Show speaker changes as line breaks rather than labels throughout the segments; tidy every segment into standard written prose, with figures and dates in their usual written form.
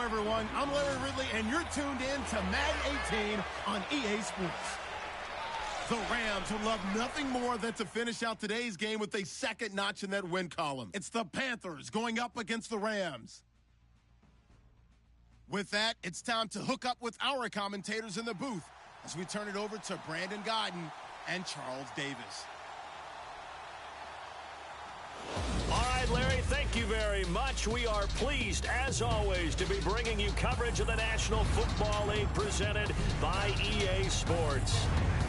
everyone. I'm Larry Ridley, and you're tuned in to Madden 18 on EA Sports. The Rams would love nothing more than to finish out today's game with a second notch in that win column. It's the Panthers going up against the Rams. With that, it's time to hook up with our commentators in the booth as we turn it over to Brandon Godden and Charles Davis.
All right, Larry, thank you very much. We are pleased, as always, to be bringing you coverage of the National Football League presented by EA Sports.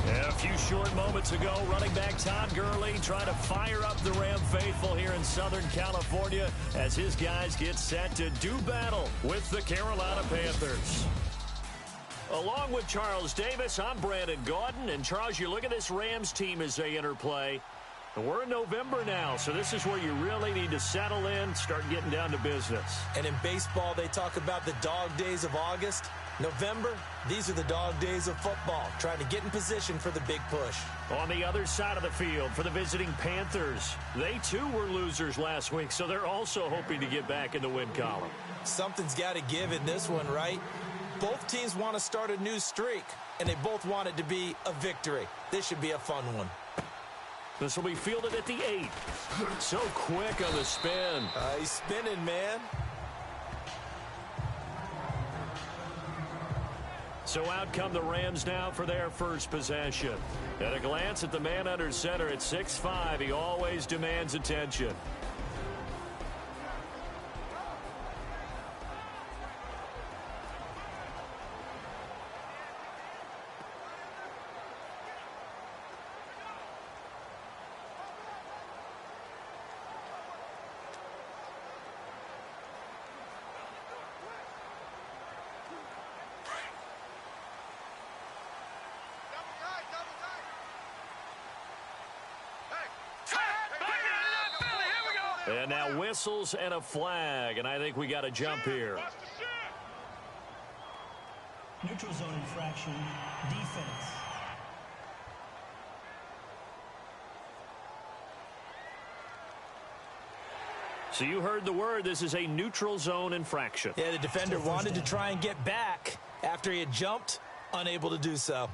A few short moments ago, running back Todd Gurley trying to fire up the Ram faithful here in Southern California as his guys get set to do battle with the Carolina Panthers. Along with Charles Davis, I'm Brandon Gaudin. And, Charles, you look at this Rams team as they interplay. And we're in November now, so this is where you really need to settle in, start getting down to business.
And in baseball, they talk about the dog days of August. November, these are the dog days of football, trying to get in position for the big push.
On the other side of the field for the visiting Panthers, they too were losers last week, so they're also hoping to get back in the win column.
Something's got to give in this one, right? Both teams want to start a new streak, and they both want it to be a victory. This should be a fun one.
This will be fielded at the 8. So quick on the spin.
He's spinning, man.
So out come the Rams now for their first possession. At a glance at the man under center at 6'5", he always demands attention. And now whistles and a flag, and I think we got a jump here.
Neutral zone infraction, defense.
So you heard the word. This is a neutral zone infraction.
Yeah, the defender wanted to try and get back after he had jumped, unable to do so.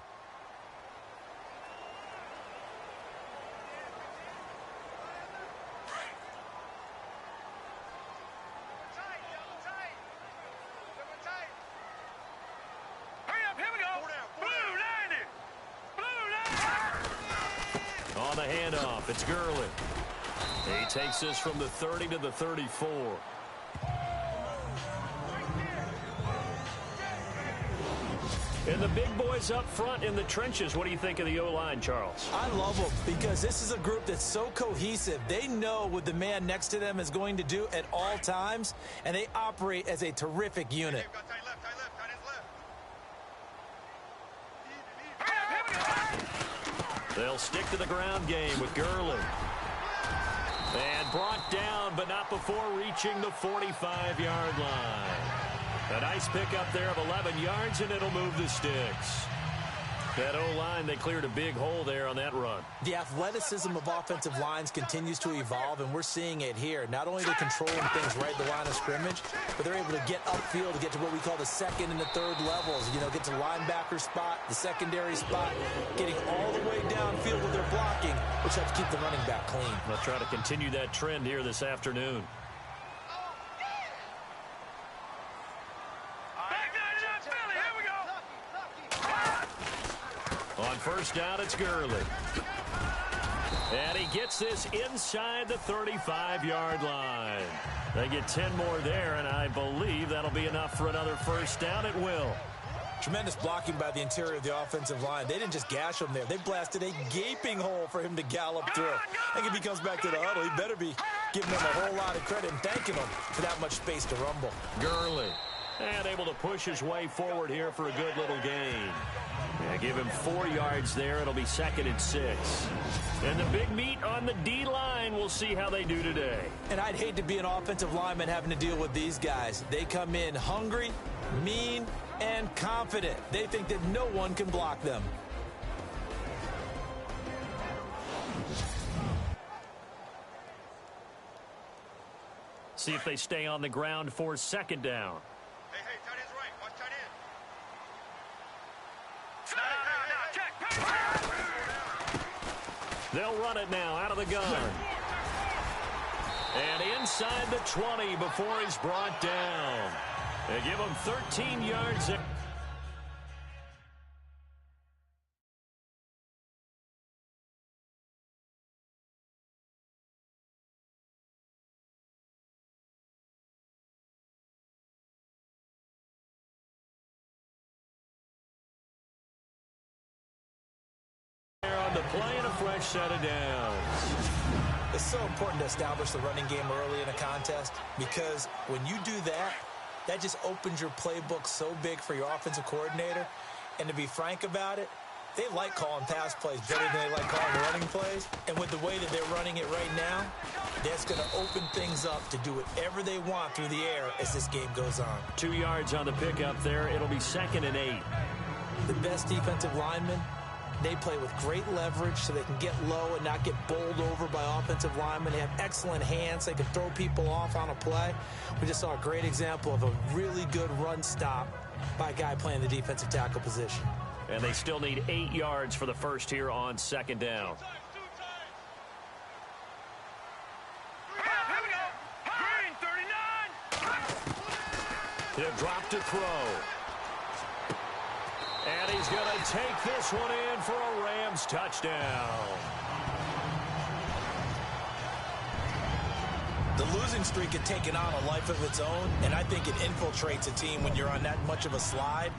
On the handoff, it's Gurley. He takes this from the 30 to the 34. And the big boys up front in the trenches. What do you think of the O-line, Charles?
I love them because this is a group that's so cohesive. They know what the man next to them is going to do at all times, and they operate as a terrific unit.
They'll stick to the ground game with Gurley. And brought down, but not before reaching the 45-yard line. A nice pickup there of 11 yards, and it'll move the sticks. That O-line, they cleared a big hole there on that run.
The athleticism of offensive lines continues to evolve, and we're seeing it here. Not only are they controlling things right at the line of scrimmage, but they're able to get upfield to get to what we call the second and the third levels. You know, get to linebacker spot, the secondary spot, getting all the way downfield with their blocking, which helps keep the running back clean.
They'll try to continue that trend here this afternoon. On first down, it's Gurley. And he gets this inside the 35-yard line. They get 10 more there, and I believe that'll be enough for another first down. It will.
Tremendous blocking by the interior of the offensive line. They didn't just gash him there. They blasted a gaping hole for him to gallop through. I think if he comes back to the huddle, he better be giving them a whole lot of credit and thanking them for that much space to rumble.
Gurley. And able to push his way forward here for a good little gain. Yeah, give him 4 yards there. It'll be 2nd and 6. And the big meat on the D-line. We'll see how they do today.
And I'd hate to be an offensive lineman having to deal with these guys. They come in hungry, mean, and confident. They think that no one can block them.
See if they stay on the ground for 2nd down.
Hey,
They'll run it now out of the gun. And inside the 20 before he's brought down. They give him 13 yards. On the play and a fresh set of downs.
It's so important to establish the running game early in a contest because when you do that, that just opens your playbook so big for your offensive coordinator. And to be frank about it, they like calling pass plays better than they like calling running plays. And with the way that they're running it right now, that's going to open things up to do whatever they want through the air as this game goes on.
2 yards on the pickup there. It'll be 2nd and 8.
The best defensive linemen, they play with great leverage so they can get low and not get bowled over by offensive linemen. They have excellent hands. They can throw people off on a play. We just saw a great example of a really good run stop by a guy playing the defensive tackle position.
And they still need 8 yards for the first here on 2nd down. He'll drop to throw. And he's going to take this one in for a Rams touchdown.
The losing streak had taken on a life of its own, and I think it infiltrates a team when you're on that much of a slide.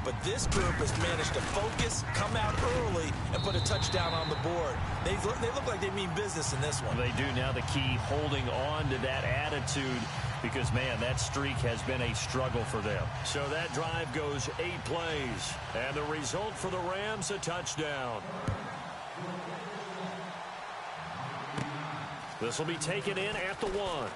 But this group has managed to focus, come out early, and put a touchdown on the board. They look like they mean business in this one.
They do. Now the key, holding on to that attitude, because, man, that streak has been a struggle for them. So that drive goes 8 plays. And the result for the Rams, a touchdown. This will be taken in at the 1.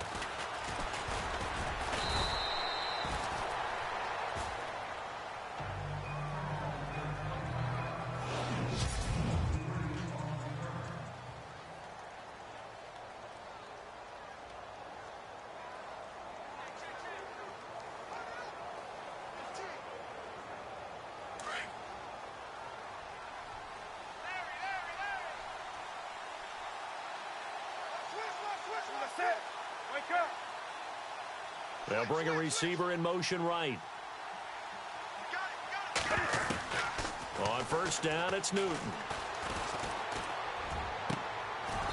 They'll bring a receiver in motion right. On first down, it's Newton.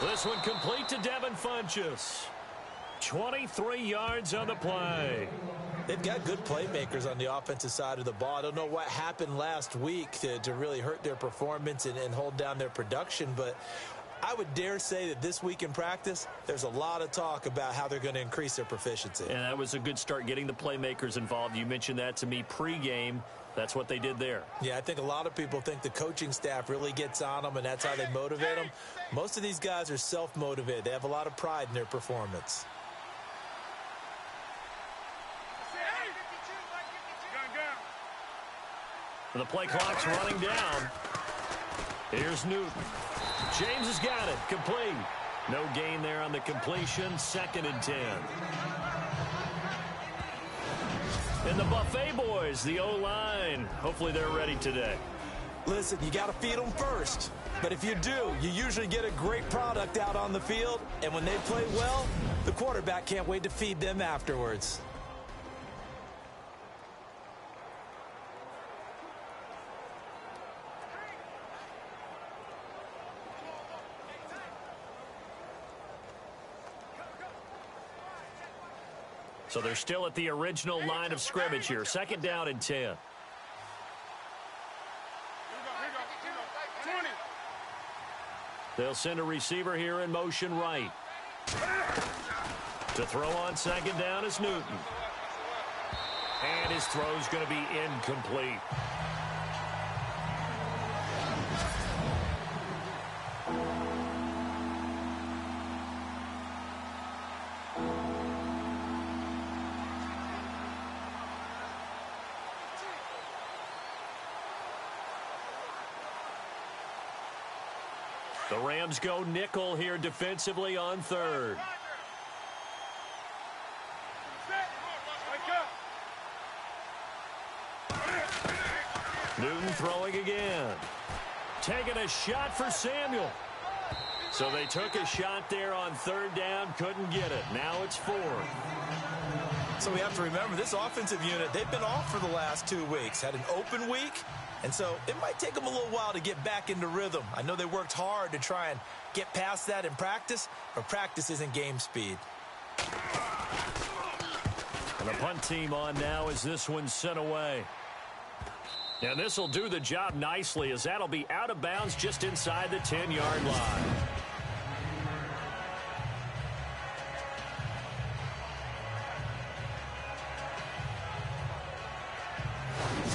This one complete to Devin Funchess. 23 yards on the play.
They've got good playmakers on the offensive side of the ball. I don't know what happened last week to really hurt their performance and hold down their production, but I would dare say that this week in practice, there's a lot of talk about how they're going to increase their proficiency.
And that was a good start, getting the playmakers involved. You mentioned that to me pregame. That's what they did there.
Yeah, I think a lot of people think the coaching staff really gets on them, and that's how they motivate them. Most of these guys are self-motivated. They have a lot of pride in their performance.
The play clock's running down. Here's Newton. James has got it. Complete. No gain there on the completion. 2nd and 10. And the Buffet boys, the O-line. Hopefully they're ready today.
Listen, you got to feed them first. But if you do, you usually get a great product out on the field. And when they play well, the quarterback can't wait to feed them afterwards.
So they're still at the original line of scrimmage here. 2nd down and 10. They'll send a receiver here in motion right. To throw on 2nd down is Newton. And his throw's going to be incomplete. The Rams go nickel here defensively on 3rd. Newton throwing again. Taking a shot for Samuel. So they took a shot there on third down, couldn't get it. Now it's fourth.
So we have to remember, this offensive unit, they've been off for the last 2 weeks. Had an open week, and so it might take them a little while to get back into rhythm. I know they worked hard to try and get past that in practice, but practice isn't game speed.
And the punt team on now as this one's sent away. And this will do the job nicely, as that'll be out of bounds just inside the 10-yard line.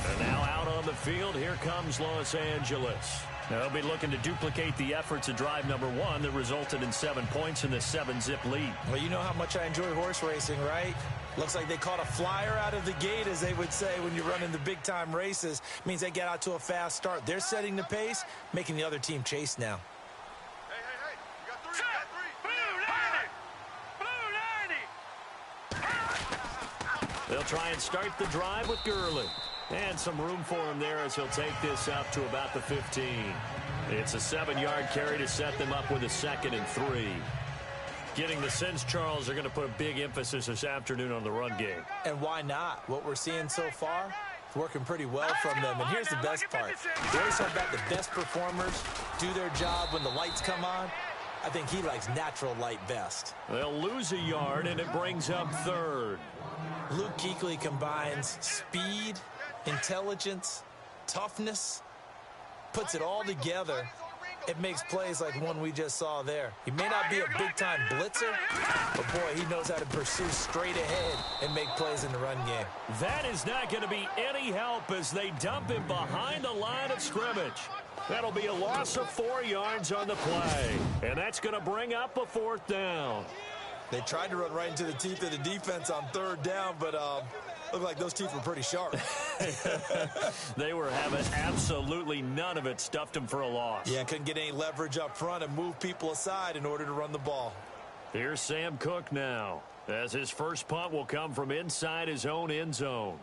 And now out on the field, here comes Los Angeles. They'll be looking to duplicate the efforts of drive number 1 that resulted in 7 points in the 7-zip lead.
Well, you know how much I enjoy horse racing, right? Looks like they caught a flyer out of the gate, as they would say when you're running the big-time races. Means they get out to a fast start. They're setting the pace, making the other team chase now.
Hey, you got three, Blue 90!
They'll try and start the drive with Gurley. And some room for him there as he'll take this up to about the 15. It's a 7-yard carry to set them up with a 2nd and 3. Getting the sense, Charles, they're going to put a big emphasis this afternoon on the run game.
And why not? What we're seeing so far is working pretty well from them. And here's the best part. They always have got the best performers do their job when the lights come on. I think he likes natural light best.
They'll lose a yard, and it brings up 3rd.
Luke Kuechly combines speed, intelligence, toughness, puts it all together. It makes plays like one we just saw there. He may not be a big-time blitzer, but boy, he knows how to pursue straight ahead and make plays in the run game.
That is not going to be any help as they dump him behind the line of scrimmage. That'll be a loss of 4 yards on the play, and that's going to bring up a 4th down.
They tried to run right into the teeth of the defense on 3rd down, but looked like those teeth were pretty sharp.
They were having absolutely none of it. Stuffed them for a loss.
Yeah, couldn't get any leverage up front and move people aside in order to run the ball.
Here's Sam Cook now, as his first punt will come from inside his own end zone.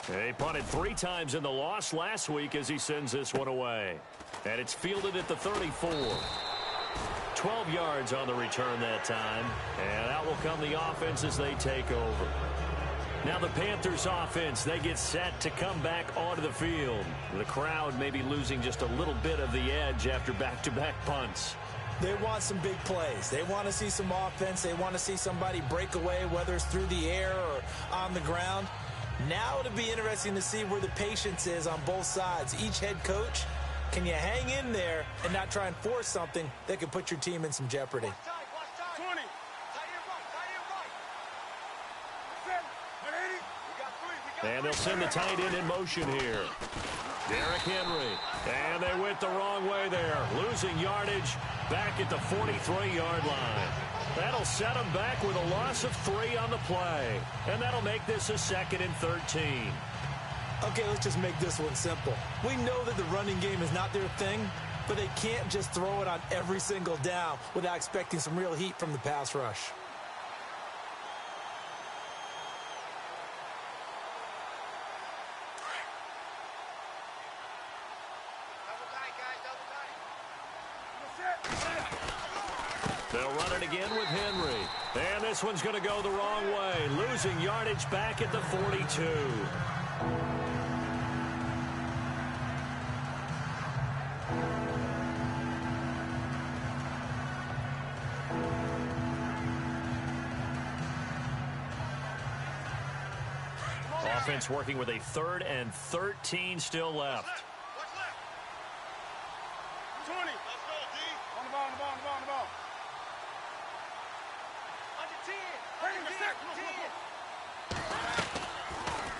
He punted 3 times in the loss last week as he sends this one away. And it's fielded at the 34. 12 yards on the return that time. And out will come the offense as they take over. Now the Panthers offense, they get set to come back onto the field. The crowd may be losing just a little bit of the edge after back-to-back punts.
They want some big plays. They want to see some offense. They want to see somebody break away, whether it's through the air or on the ground. Now it'll be interesting to see where the patience is on both sides. Each head coach, can you hang in there and not try and force something that could put your team in some jeopardy?
20.
And they'll send the tight end in motion here. Derrick Henry. And they went the wrong way there. Losing yardage back at the 43-yard line. That'll set them back with a loss of 3 on the play. And that'll make this a 2nd and 13.
Okay, let's just make this one simple. We know that the running game is not their thing, but they can't just throw it on every single down without expecting some real heat from the pass rush.
They'll run it again with Henry. And this one's going to go the wrong way. Losing yardage back at the 42. Offense working with a 3rd and 13 still left.
What's left? 20. Let's go, D. On the ball. Under 10.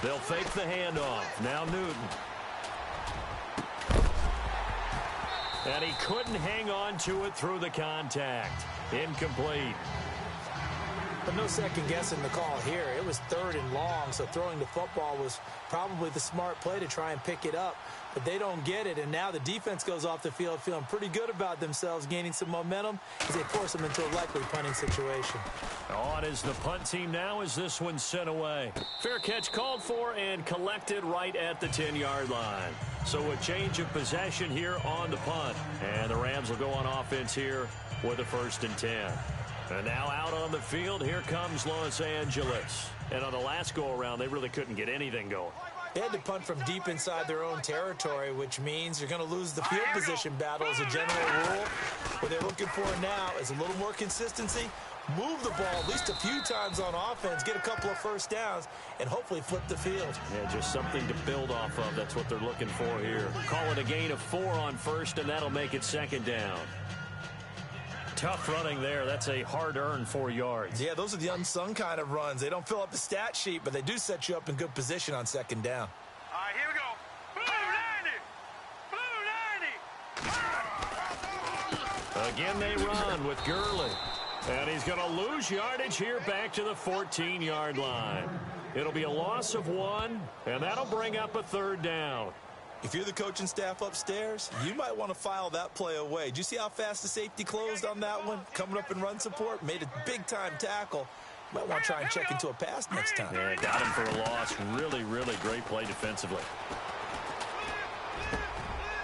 They'll fake the handoff. Now Newton. And he couldn't hang on to it through the contact. Incomplete.
But no second guessing the call here. It was 3rd and long, so throwing the football was probably the smart play to try and pick it up. But they don't get it, and now the defense goes off the field feeling pretty good about themselves, gaining some momentum as they force them into a likely punting situation.
On is the punt team now as this one's sent away. Fair catch called for and collected right at the 10-yard line. So a change of possession here on the punt. And the Rams will go on offense here with a 1st and 10. And now out on the field, here comes Los Angeles. And on the last go-around, they really couldn't get anything going.
They had to punt from deep inside their own territory, which means you're going to lose the field position battle as a general rule. What they're looking for now is a little more consistency, move the ball at least a few times on offense, get a couple of first downs, and hopefully flip the field.
Yeah, just something to build off of. That's what they're looking for here. Call it a gain of 4 on 1st, and that'll make it 2nd down. Tough running there. That's a hard-earned 4 yards.
Yeah, those are the unsung kind of runs. They don't fill up the stat sheet, but they do set you up in good position on 2nd down.
All right, here we go. Blue 90.
Again, they run with Gurley. And he's going to lose yardage here back to the 14-yard line. It'll be a loss of 1, and that'll bring up a 3rd down.
If you're the coaching staff upstairs, you might want to file that play away. Did you see how fast the safety closed on that one? Coming up in run support, made a big-time tackle. You might want to try and check into a pass next time.
Yeah, got him for a loss. Really, really great play defensively.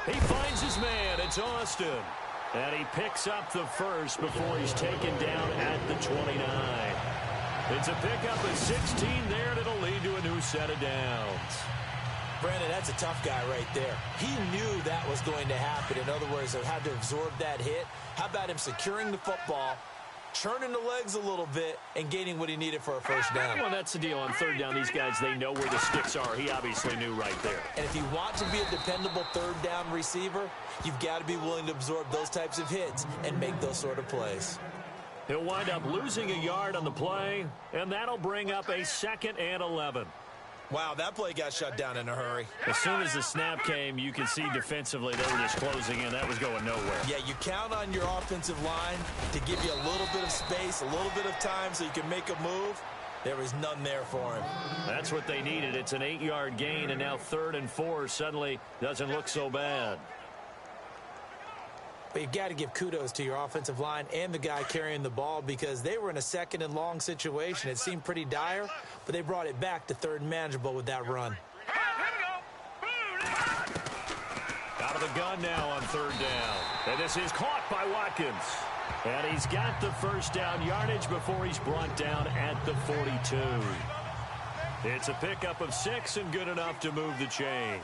He finds his man. It's Austin. And he picks up the 1st before he's taken down at the 29. It's a pickup of 16 there, and it'll lead to a new set of downs.
Brandon, that's a tough guy right there. He knew that was going to happen. In other words, they had to absorb that hit. How about him securing the football, churning the legs a little bit, and gaining what he needed for a 1st down?
Well, that's the deal. On 3rd down, these guys, they know where the sticks are. He obviously knew right there.
And if you want to be a dependable 3rd down receiver, you've got to be willing to absorb those types of hits and make those sort of plays.
He'll wind up losing a yard on the play, and that'll bring up a 2nd and 11.
Wow, that play got shut down in a hurry.
As soon as the snap came, you can see defensively they were just closing in. That was going nowhere.
Yeah, you count on your offensive line to give you a little bit of space, a little bit of time so you can make a move. There was none there for him.
That's what they needed. It's an 8-yard gain, and now 3rd and 4 suddenly doesn't look so bad.
But you've got to give kudos to your offensive line and the guy carrying the ball because they were in a 2nd and long situation. It seemed pretty dire, but they brought it back to 3rd and manageable with that run.
Out of the gun now on 3rd down. And this is caught by Watkins. And he's got the 1st down yardage before he's brought down at the 42. It's a pickup of 6 and good enough to move the chains.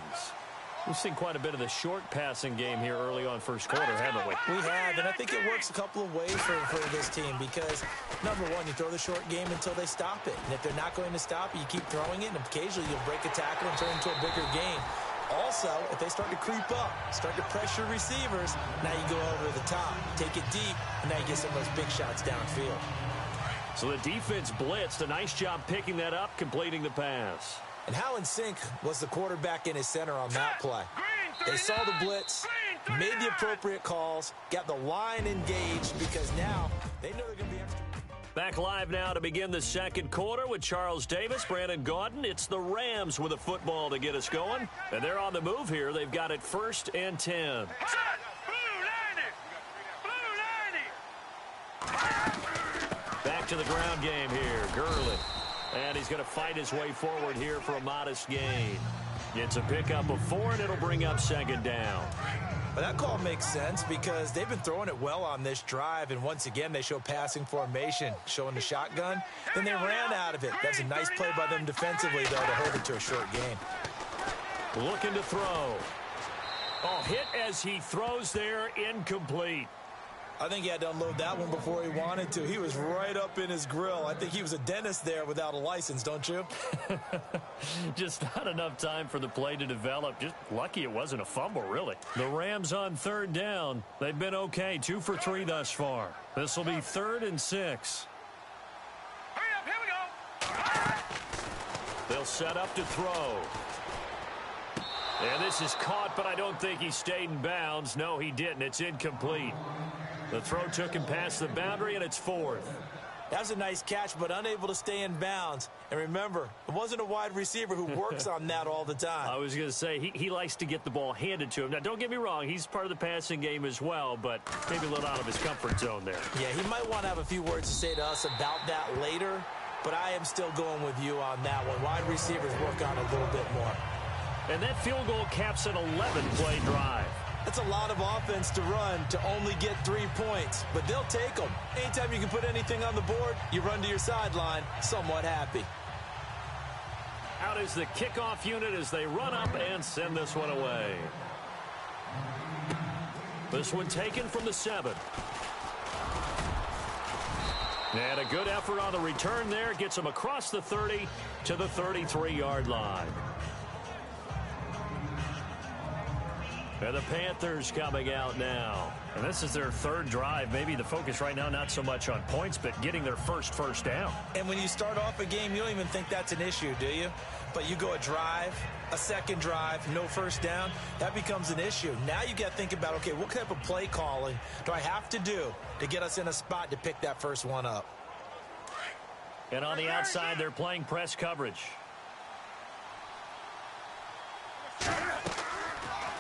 We've seen quite a bit of the short passing game here early on 1st quarter, haven't we?
We have, and I think it works a couple of ways for this team because, number one, you throw the short game until they stop it. And if they're not going to stop it, you keep throwing it, and occasionally you'll break a tackle and turn into a bigger game. Also, if they start to creep up, start to pressure receivers, now you go over the top, take it deep, and now you get some of those big shots downfield.
So the defense blitzed. A nice job picking that up, completing the pass.
And how in sync was the quarterback in his center on that play? They saw the blitz, made the appropriate calls, got the line engaged because now they know they're going to be extra.
Back live now to begin the 2nd quarter with Charles Davis, Brandon Gaudin. It's the Rams with a football to get us going. And they're on the move here. They've got it 1st and 10. Back to the ground game here. Gurley. And he's going to fight his way forward here for a modest gain. Gets a pickup of 4, and it'll bring up 2nd down.
But that call makes sense because they've been throwing it well on this drive, and once again, they show passing formation, showing the shotgun. Then they ran out of it. That's a nice play by them defensively, though, to hold it to a short gain.
Looking to throw. Oh, hit as he throws there, incomplete.
I think he had to unload that one before he wanted to. He was right up in his grill. I think he was a dentist there without a license, don't you?
Just not enough time for the play to develop. Just lucky it wasn't a fumble, really. The Rams on 3rd down. They've been okay. 2 for 3 thus far. This will be 3rd and 6.
Hurry up, here we go.
They'll set up to throw. And this is caught, but I don't think he stayed in bounds. No, he didn't. It's incomplete. The throw took him past the boundary, and it's 4th.
That's a nice catch, but unable to stay in bounds. And remember, it wasn't a wide receiver who works on that all the time.
I was going to say, he likes to get the ball handed to him. Now, don't get me wrong, he's part of the passing game as well, but maybe a little out of his comfort zone there.
Yeah, he might want to have a few words to say to us about that later, but I am still going with you on that one. Wide receivers work on it a little bit more.
And that field goal caps an 11-play drive.
That's a lot of offense to run to only get 3 points, but they'll take them. Anytime you can put anything on the board, you run to your sideline somewhat happy.
Out is the kickoff unit as they run up and send this one away. This one taken from the 7. And a good effort on the return there. Gets him across the 30 to the 33-yard line. And the Panthers coming out now. And this is their third drive. Maybe the focus right now not so much on points, but getting their first down.
And when you start off a game, you don't even think that's an issue, do you? But you go a drive, a second drive, no first down, that becomes an issue. Now you got to think about, okay, what type of play calling do I have to do to get us in a spot to pick that first one up?
And on the outside, they're playing press coverage.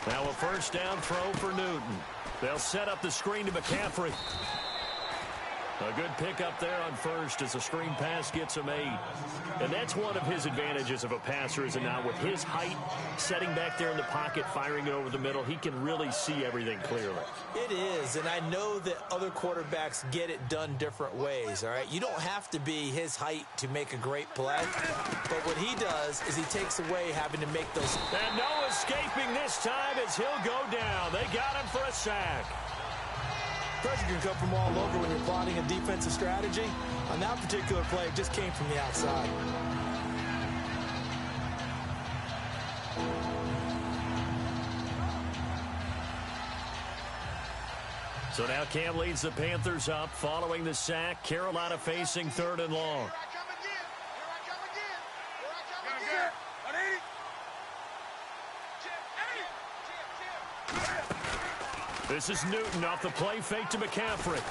Now a first down throw for Newton. They'll set up the screen to McCaffrey. A good pickup there on first as the screen pass gets him 8. And that's one of his advantages of a passer, is it not? With his height, setting back there in the pocket, firing it over the middle, he can really see everything clearly.
It is, and I know that other quarterbacks get it done different ways, all right? You don't have to be his height to make a great play, but what he does is he takes away having to make those.
And no escaping this time as he'll go down. They got him for a sack.
Pressure can come from all over when you're plotting a defensive strategy. On that particular play, it just came from the outside.
So now Cam leads the Panthers up following the sack. Carolina facing 3rd and long. This is Newton off the play fake to McCaffrey.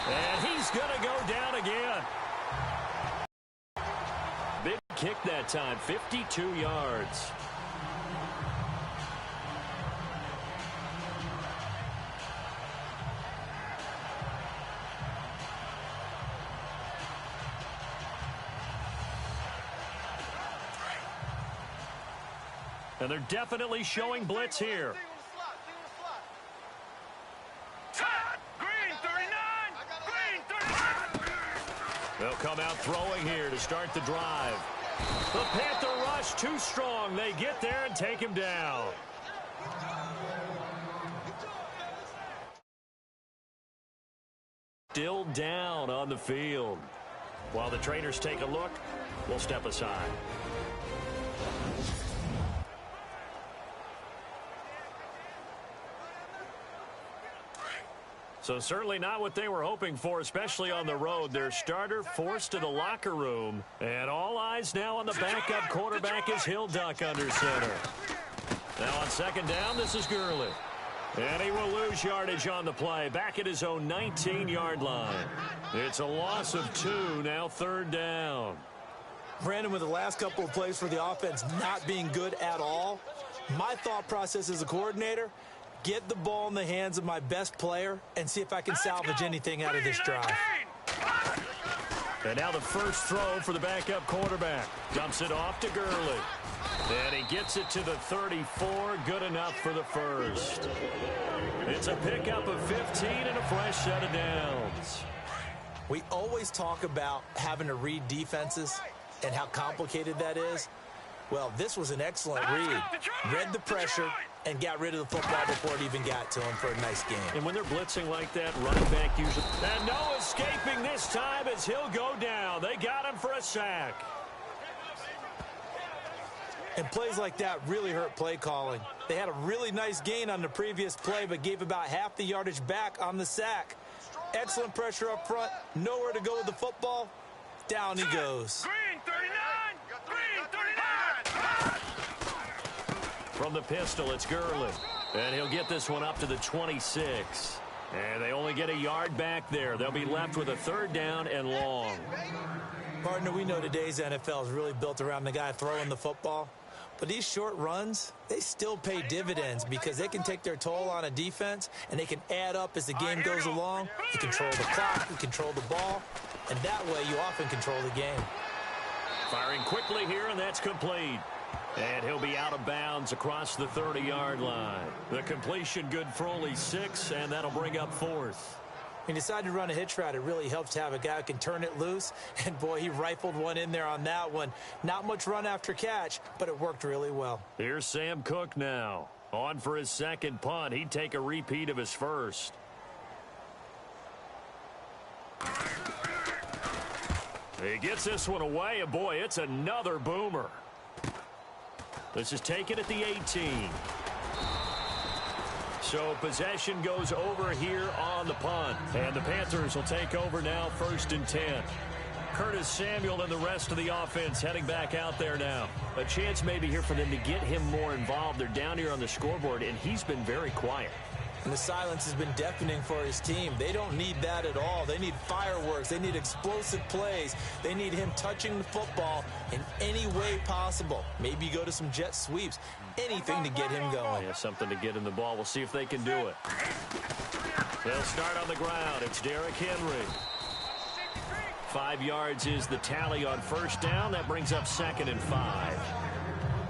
And he's going to go down again. Big kick that time, 52 yards. And they're definitely showing blitz here. They'll come out throwing here to start the drive. The Panther rush too strong. They get there and take him down. Still down on the field. While the trainers take a look, we'll step aside. So certainly not what they were hoping for, especially on the road. Their starter forced to the locker room. And all eyes now on the backup quarterback as he'll duck under center. Now on second down, this is Gurley. And he will lose yardage on the play, back at his own 19-yard line. It's a loss of 2, now 3rd down.
Brandon, with the last couple of plays for the offense not being good at all, my thought process as a coordinator, get the ball in the hands of my best player and see if I can salvage anything out of this drive.
And now the first throw for the backup quarterback. Dumps it off to Gurley. And he gets it to the 34. Good enough for the first. It's a pickup of 15 and a fresh set of downs.
We always talk about having to read defenses and how complicated that is. Well, this was an excellent read. Read the pressure and got rid of the football before it even got to him for a nice game.
And when they're blitzing like that, running back usually. And no escaping this time as he'll go down. They got him for a sack.
And plays like that really hurt play calling. They had a really nice gain on the previous play, but gave about half the yardage back on the sack. Excellent pressure up front. Nowhere to go with the football. Down he goes.
Green 39! Green 39!
From the pistol, it's Gurley. And he'll get this one up to the 26. And they only get a yard back there. They'll be left with a 3rd down and long.
Partner, we know today's NFL is really built around the guy throwing the football. But these short runs, they still pay dividends because they can take their toll on a defense and they can add up as the game goes along. You control the clock, you control the ball, and that way you often control the game.
Firing quickly here, and that's complete. And he'll be out of bounds across the 30-yard line. The completion good for only 6, and that'll bring up 4th.
When you decide to run a hitch route, it really helps to have a guy who can turn it loose. And, boy, he rifled one in there on that one. Not much run after catch, but it worked really well.
Here's Sam Cook now. On for his 2nd punt. He'd take a repeat of his 1st. He gets this one away, and, boy, it's another boomer. This is taken at the 18. So possession goes over here on the punt. And the Panthers will take over now, 1st and 10. Curtis Samuel and the rest of the offense heading back out there now. A chance maybe here for them to get him more involved. They're down here on the scoreboard, and he's been very quiet.
And the silence has been deafening for his team. They don't need that at all. They need fireworks. They need explosive plays. They need him touching the football in any way possible. Maybe go to some jet sweeps. Anything to get him going.
Yeah, something to get in the ball. We'll see if they can do it. They'll start on the ground. It's Derrick Henry. 5 yards is the tally on 1st down. That brings up 2nd and 5.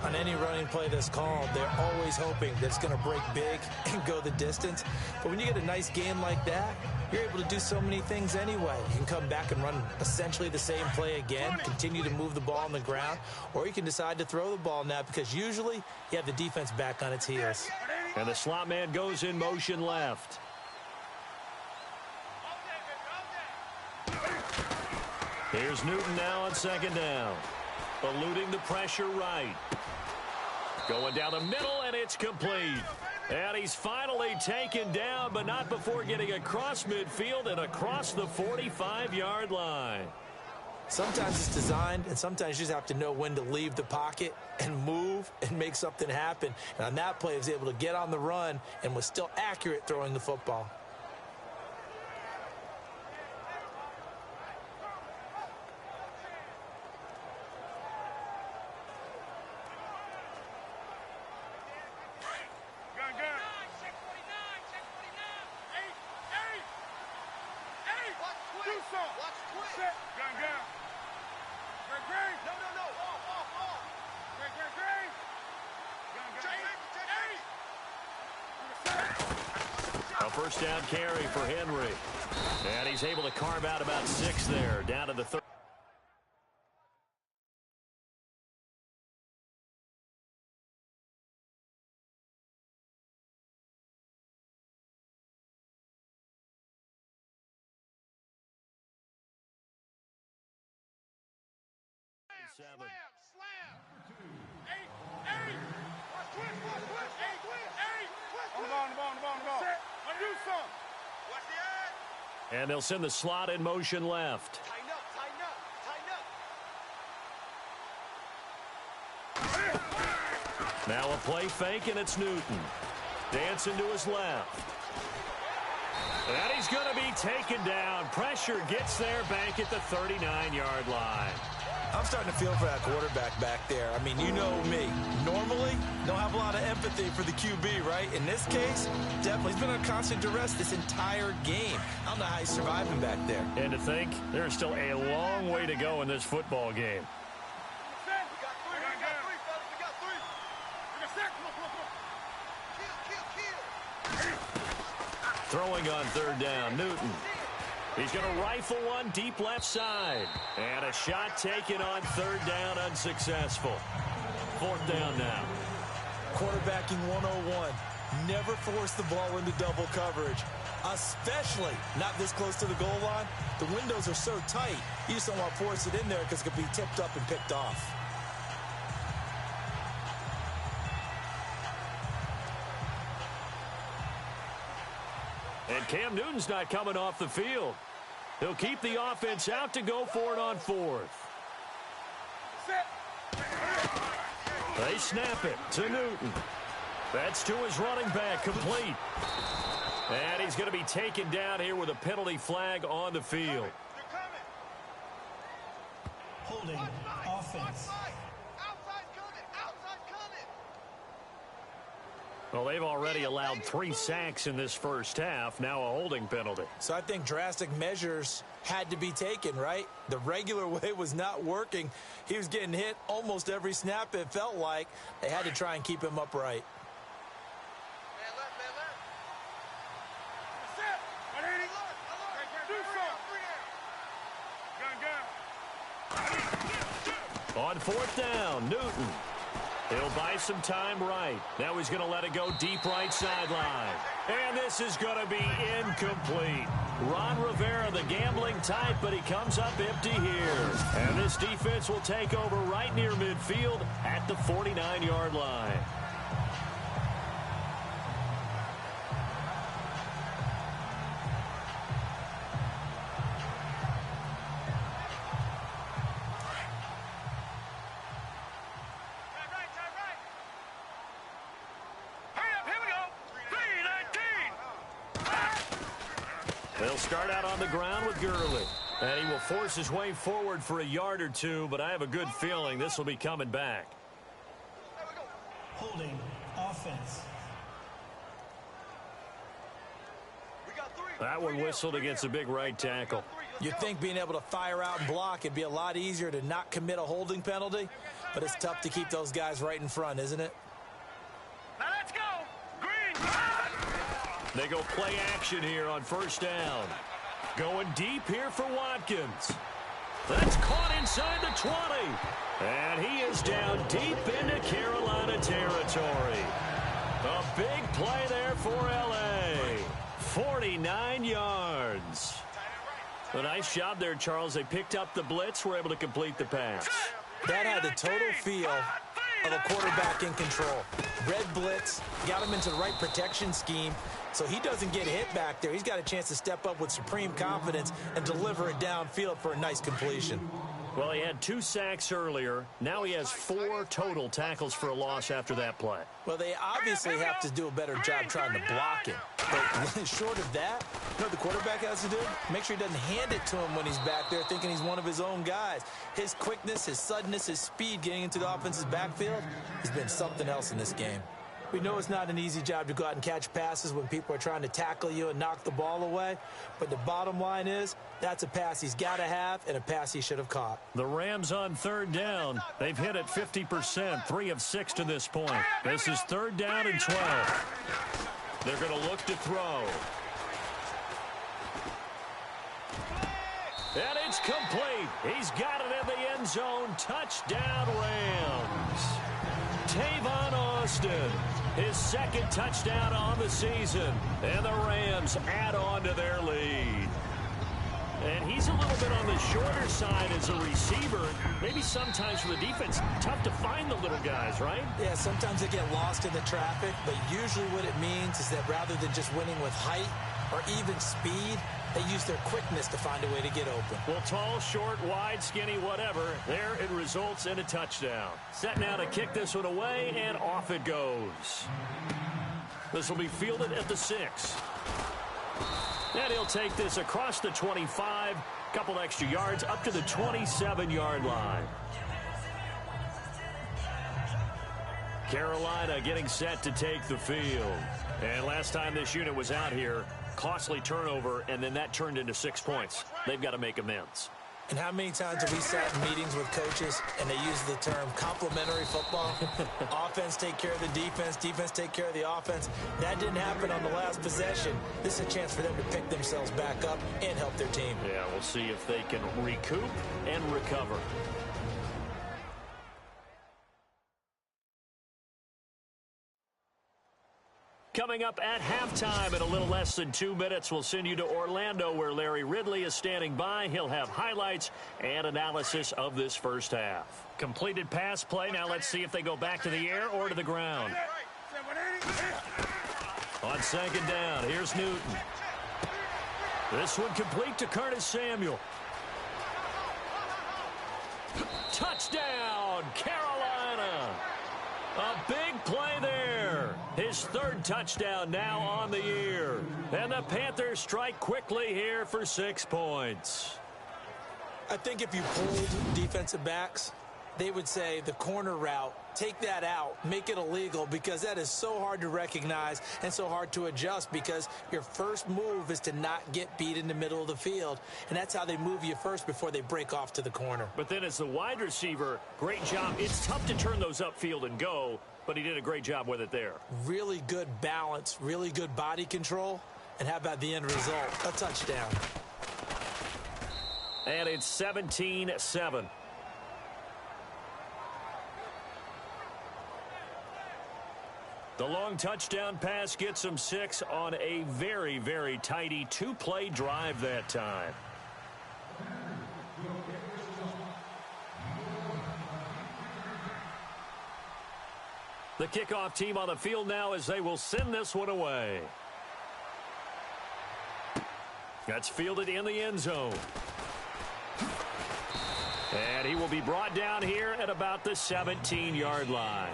On any running play that's called, they're always hoping that it's going to break big and go the distance. But when you get a nice game like that, you're able to do so many things anyway. You can come back and run essentially the same play again, continue to move the ball on the ground, or you can decide to throw the ball now because usually you have the defense back on its heels.
And the slot man goes in motion left. Here's Newton now on 2nd down. Eluding the pressure right. Going down the middle, and it's complete. And he's finally taken down, but not before getting across midfield and across the 45-yard line.
Sometimes it's designed, and sometimes you just have to know when to leave the pocket and move and make something happen. And on that play, he was able to get on the run and was still accurate throwing the football.
A 1st down carry for Henry. And he's able to carve out about 6 there, down to the 3rd.
Slam. 8. Watch twist. 8. On the ball. Set. Undo some. Watch the edge.
And they'll send the slot in motion left.
Tighten up.
Now a play fake, and it's Newton. Dancing to his left. And he's going to be taken down. Pressure gets there back at the 39-yard line.
I'm starting to feel for that quarterback back there. I mean, you know me. Normally, don't have a lot of empathy for the QB, right? In this case, definitely. He's been under constant duress this entire game. I don't know how he's surviving back there.
And to think, there's still a long way to go in this football game. Throwing on 3rd down, Newton. He's going to rifle one deep left side. And a shot taken on 3rd down, unsuccessful. 4th down now.
Quarterbacking 101. Never force the ball into double coverage, especially not this close to the goal line. The windows are so tight, you just don't want to force it in there because it could be tipped up and picked off.
And Cam Newton's not coming off the field. He'll keep the offense out to go for it on 4th. They snap it to Newton. That's to his running back, complete. And he's going to be taken down here with a penalty flag on the field.
Holding offense.
Well, they've already allowed 3 sacks in this first half. Now a holding penalty.
So I think drastic measures had to be taken, right? The regular way was not working. He was getting hit almost every snap, it felt like. They had to try and keep him upright.
On 4th down, Newton. He'll buy some time right. Now he's going to let it go deep right sideline. And this is going to be incomplete. Ron Rivera, the gambling type, but he comes up empty here. And this defense will take over right near midfield at the 49-yard line. They'll start out on the ground with Gurley. And he will force his way forward for a yard or two, but I have a good feeling this will be coming back.
Holding offense.
That one whistled against a big right tackle.
You'd think being able to fire out and block it'd be a lot easier to not commit a holding penalty, but it's tough to keep those guys right in front, isn't it?
Now let's go. Green.
They go play action here on 1st down. Going deep here for Watkins. That's caught inside the 20. And he is down deep into Carolina territory. A big play there for L.A. 49 yards. A nice job there, Charles. They picked up the blitz, were able to complete the pass.
That had the total feel of a quarterback in control. Red blitz, got him into the right protection scheme, so he doesn't get hit back there. He's got a chance to step up with supreme confidence and deliver it downfield for a nice completion.
Well, he had 2 sacks earlier. Now he has 4 total tackles for a loss after that play.
Well, they obviously have to do a better job trying to block him. But short of that, you know what the quarterback has to do? Make sure he doesn't hand it to him when he's back there thinking he's one of his own guys. His quickness, his suddenness, his speed getting into the offense's backfield has been something else in this game. We know it's not an easy job to go out and catch passes when people are trying to tackle you and knock the ball away. But the bottom line is, that's a pass he's got to have and a pass he should have caught.
The Rams on 3rd down. They've hit it 50%, 3 of 6 to this point. This is 3rd down and 12. They're going to look to throw. And it's complete. He's got it in the end zone. Touchdown, Rams. Tavon Austin, his 2nd touchdown on the season. And the Rams add on to their lead. And he's a little bit on the shorter side as a receiver. Maybe sometimes for the defense, tough to find the little guys, right?
Yeah, sometimes they get lost in the traffic, but usually what it means is that rather than just winning with height or even speed, they use their quickness to find a way to get open.
Well, tall, short, wide, skinny, whatever, there it results in a touchdown. Set now to kick this one away, and off it goes. This will be fielded at the 6. And he'll take this across the 25, couple extra yards up to the 27-yard line. Carolina getting set to take the field. And last time this unit was out here, costly turnover, and then that turned into 6 points. They've got to make amends.
And how many times have we sat in meetings with coaches and they use the term complementary football? Offense take care of the defense, defense take care of the offense. That didn't happen on the last possession. This is a chance for them to pick themselves back up and help their team.
Yeah, we'll see if they can recoup and recover. Coming up at halftime in a little less than 2 minutes, we'll send you to Orlando where Larry Ridley is standing by. He'll have highlights and analysis of this first half. Completed pass play. Now let's see if they go back to the air or to the ground. On 2nd down, here's Newton. This one complete to Curtis Samuel. Touchdown, Carolina. A big play there. His his third touchdown now on the year. And the Panthers strike quickly here for 6 points.
I think if you pulled defensive backs, they would say the corner route, take that out, make it illegal, because that is so hard to recognize and so hard to adjust, because your first move is to not get beat in the middle of the field, and that's how they move you first before they break off to the corner.
But then as the wide receiver, great job. It's tough to turn those upfield and go, but he did a great job with it there. Really
good balance, really good body control, and how about the end result? A touchdown.
And it's 17-7. The long touchdown pass gets him 6 on a very, very tidy 2-play drive that time. The kickoff team on the field now as they will send this one away. That's fielded in the end zone. And he will be brought down here at about the 17-yard line.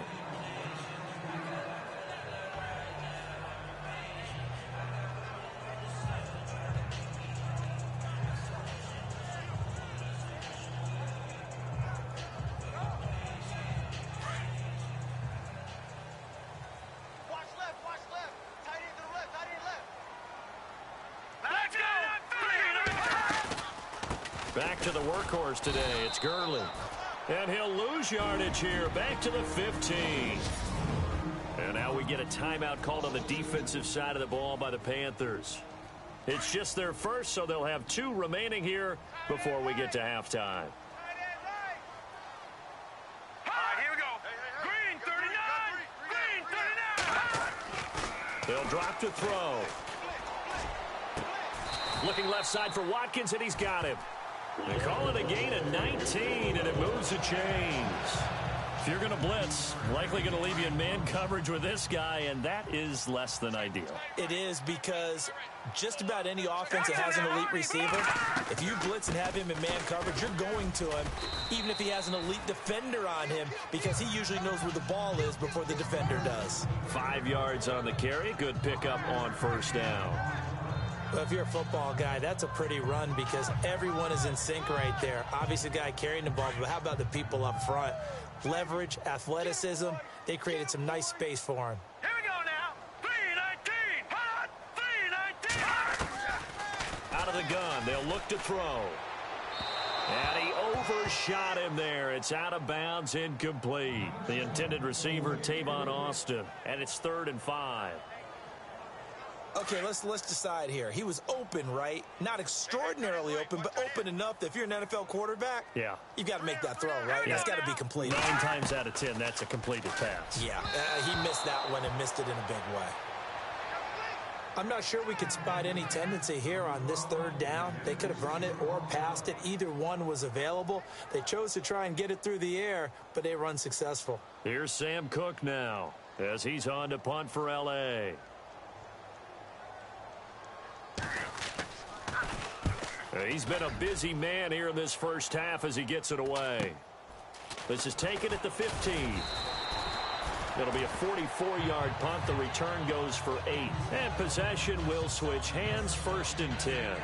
Back to the workhorse today. It's Gurley. And he'll lose yardage here. Back to the 15. And now we get a timeout called on the defensive side of the ball by the Panthers. It's just their first, so they'll have 2 remaining here before we get to halftime.
Here we go. Green 39. Green 39.
They'll drop to throw. Looking left side for Watkins, and he's got him. They call it a gain of 19, and it moves the chains. If you're going to blitz, likely going to leave you in man coverage with this guy, and that is less than ideal.
It is, because just about any offense that has an elite receiver, if you blitz and have him in man coverage, you're going to him, even if he has an elite defender on him, because he usually knows where the ball is before the defender does.
5 yards on the carry. Good pickup on first down.
Well, if you're a football guy, that's a pretty run, because everyone is in sync right there. Obviously, the guy carrying the ball, but how about the people up front? Leverage, athleticism, they created some nice space for him.
Here we go now. 319. Hot. 319.
Out of the gun, they'll look to throw. And he overshot him there. It's out of bounds, incomplete. The intended receiver, Tavon Austin, and it's 3rd and 5.
Okay, let's decide here. He was open, right? Not extraordinarily open, but open enough that if you're an NFL quarterback,
yeah,
you've got to make that throw, right?
Yeah.
That's got to be completed.
9 times out of 10, that's a completed pass.
Yeah, he missed that one and missed it in a big way. I'm not sure we could spot any tendency here on this 3rd down. They could have run it or passed it. Either one was available. They chose to try and get it through the air, but they were unsuccessful.
Here's Sam Cook now as he's on to punt for L.A. He's been a busy man here in this first half as he gets it away. This is taken at the 15. It'll be a 44-yard punt. The return goes for 8. And possession will switch hands, 1st and 10.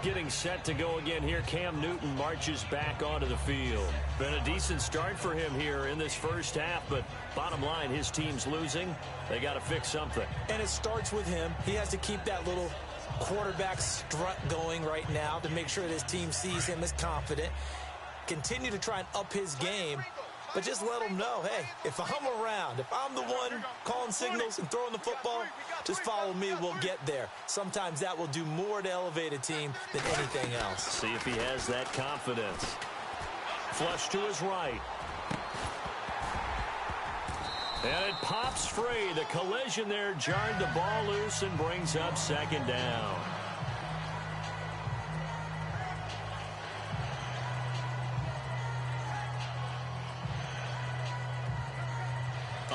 Getting set to go again here, Cam Newton marches back onto the field. Been a decent start for him here in this first half, but bottom line, his team's losing. They got to fix something.
And it starts with him. He has to keep that little quarterback strut going right now to make sure that his team sees him as confident. Continue to try and up his game, but just let him know, hey, if I'm around, if I'm the one calling signals and throwing the football, just follow me, we'll get there. Sometimes that will do more to elevate a team than anything else.
See if he has that confidence. Flush to his right. And it pops free. The collision there jarred the ball loose and brings up 2nd down.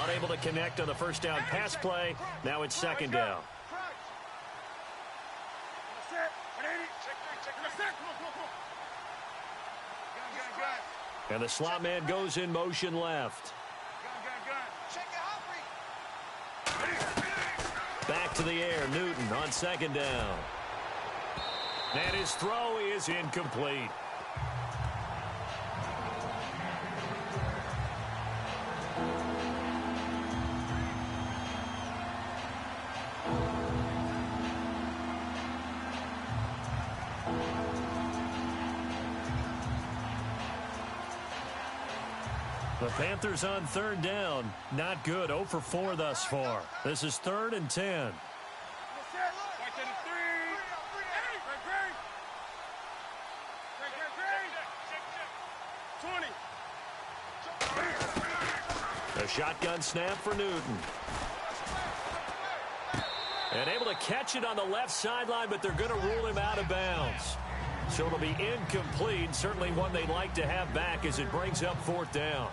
Unable to connect on the first down pass play. Now it's 2nd down. And the slot man goes in motion left. Back to the air, Newton on second down. And his throw is incomplete. The Panthers on third down. Not good. 0 for 4 thus far. This is 3rd and 10.
20.
A shotgun snap for Newton. And able to catch it on the left sideline, but they're going to rule him out of bounds. So it'll be incomplete. Certainly one they'd like to have back as it brings up 4th down.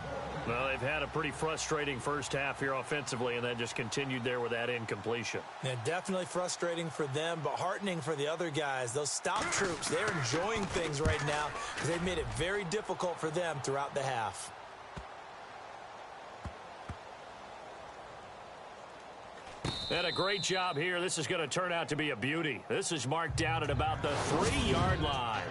Well, they've had a pretty frustrating first half here offensively, and then just continued there with that incompletion.
Yeah, definitely frustrating for them, but heartening for the other guys. Those stop troops, they're enjoying things right now because they've made it very difficult for them throughout the half.
And a great job here. This is going to turn out to be a beauty. This is marked down at about the 3-yard line.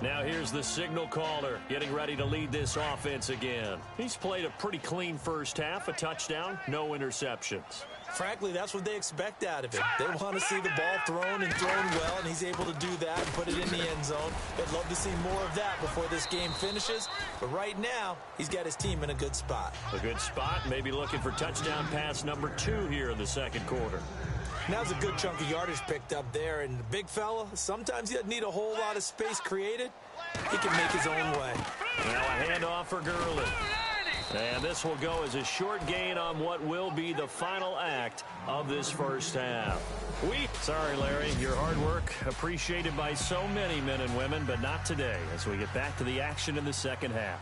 Now here's the signal caller getting ready to lead this offense again. He's played a pretty clean first half, a touchdown, no interceptions.
Frankly, that's what they expect out of him. They want to see the ball thrown and thrown well, and he's able to do that and put it in the end zone. They'd love to see more of that before this game finishes, but right now, he's got his team in a good spot.
A good spot, maybe looking for touchdown pass number 2 here in the second quarter.
Now's a good chunk of yardage picked up there, and the big fella, sometimes he doesn't need a whole lot of space created. He can make his own way.
Now a handoff for Gurley. And this will go as a short gain on what will be the final act of this first half. Sorry, Larry, your hard work appreciated by so many men and women, but not today as we get back to the action in the second half.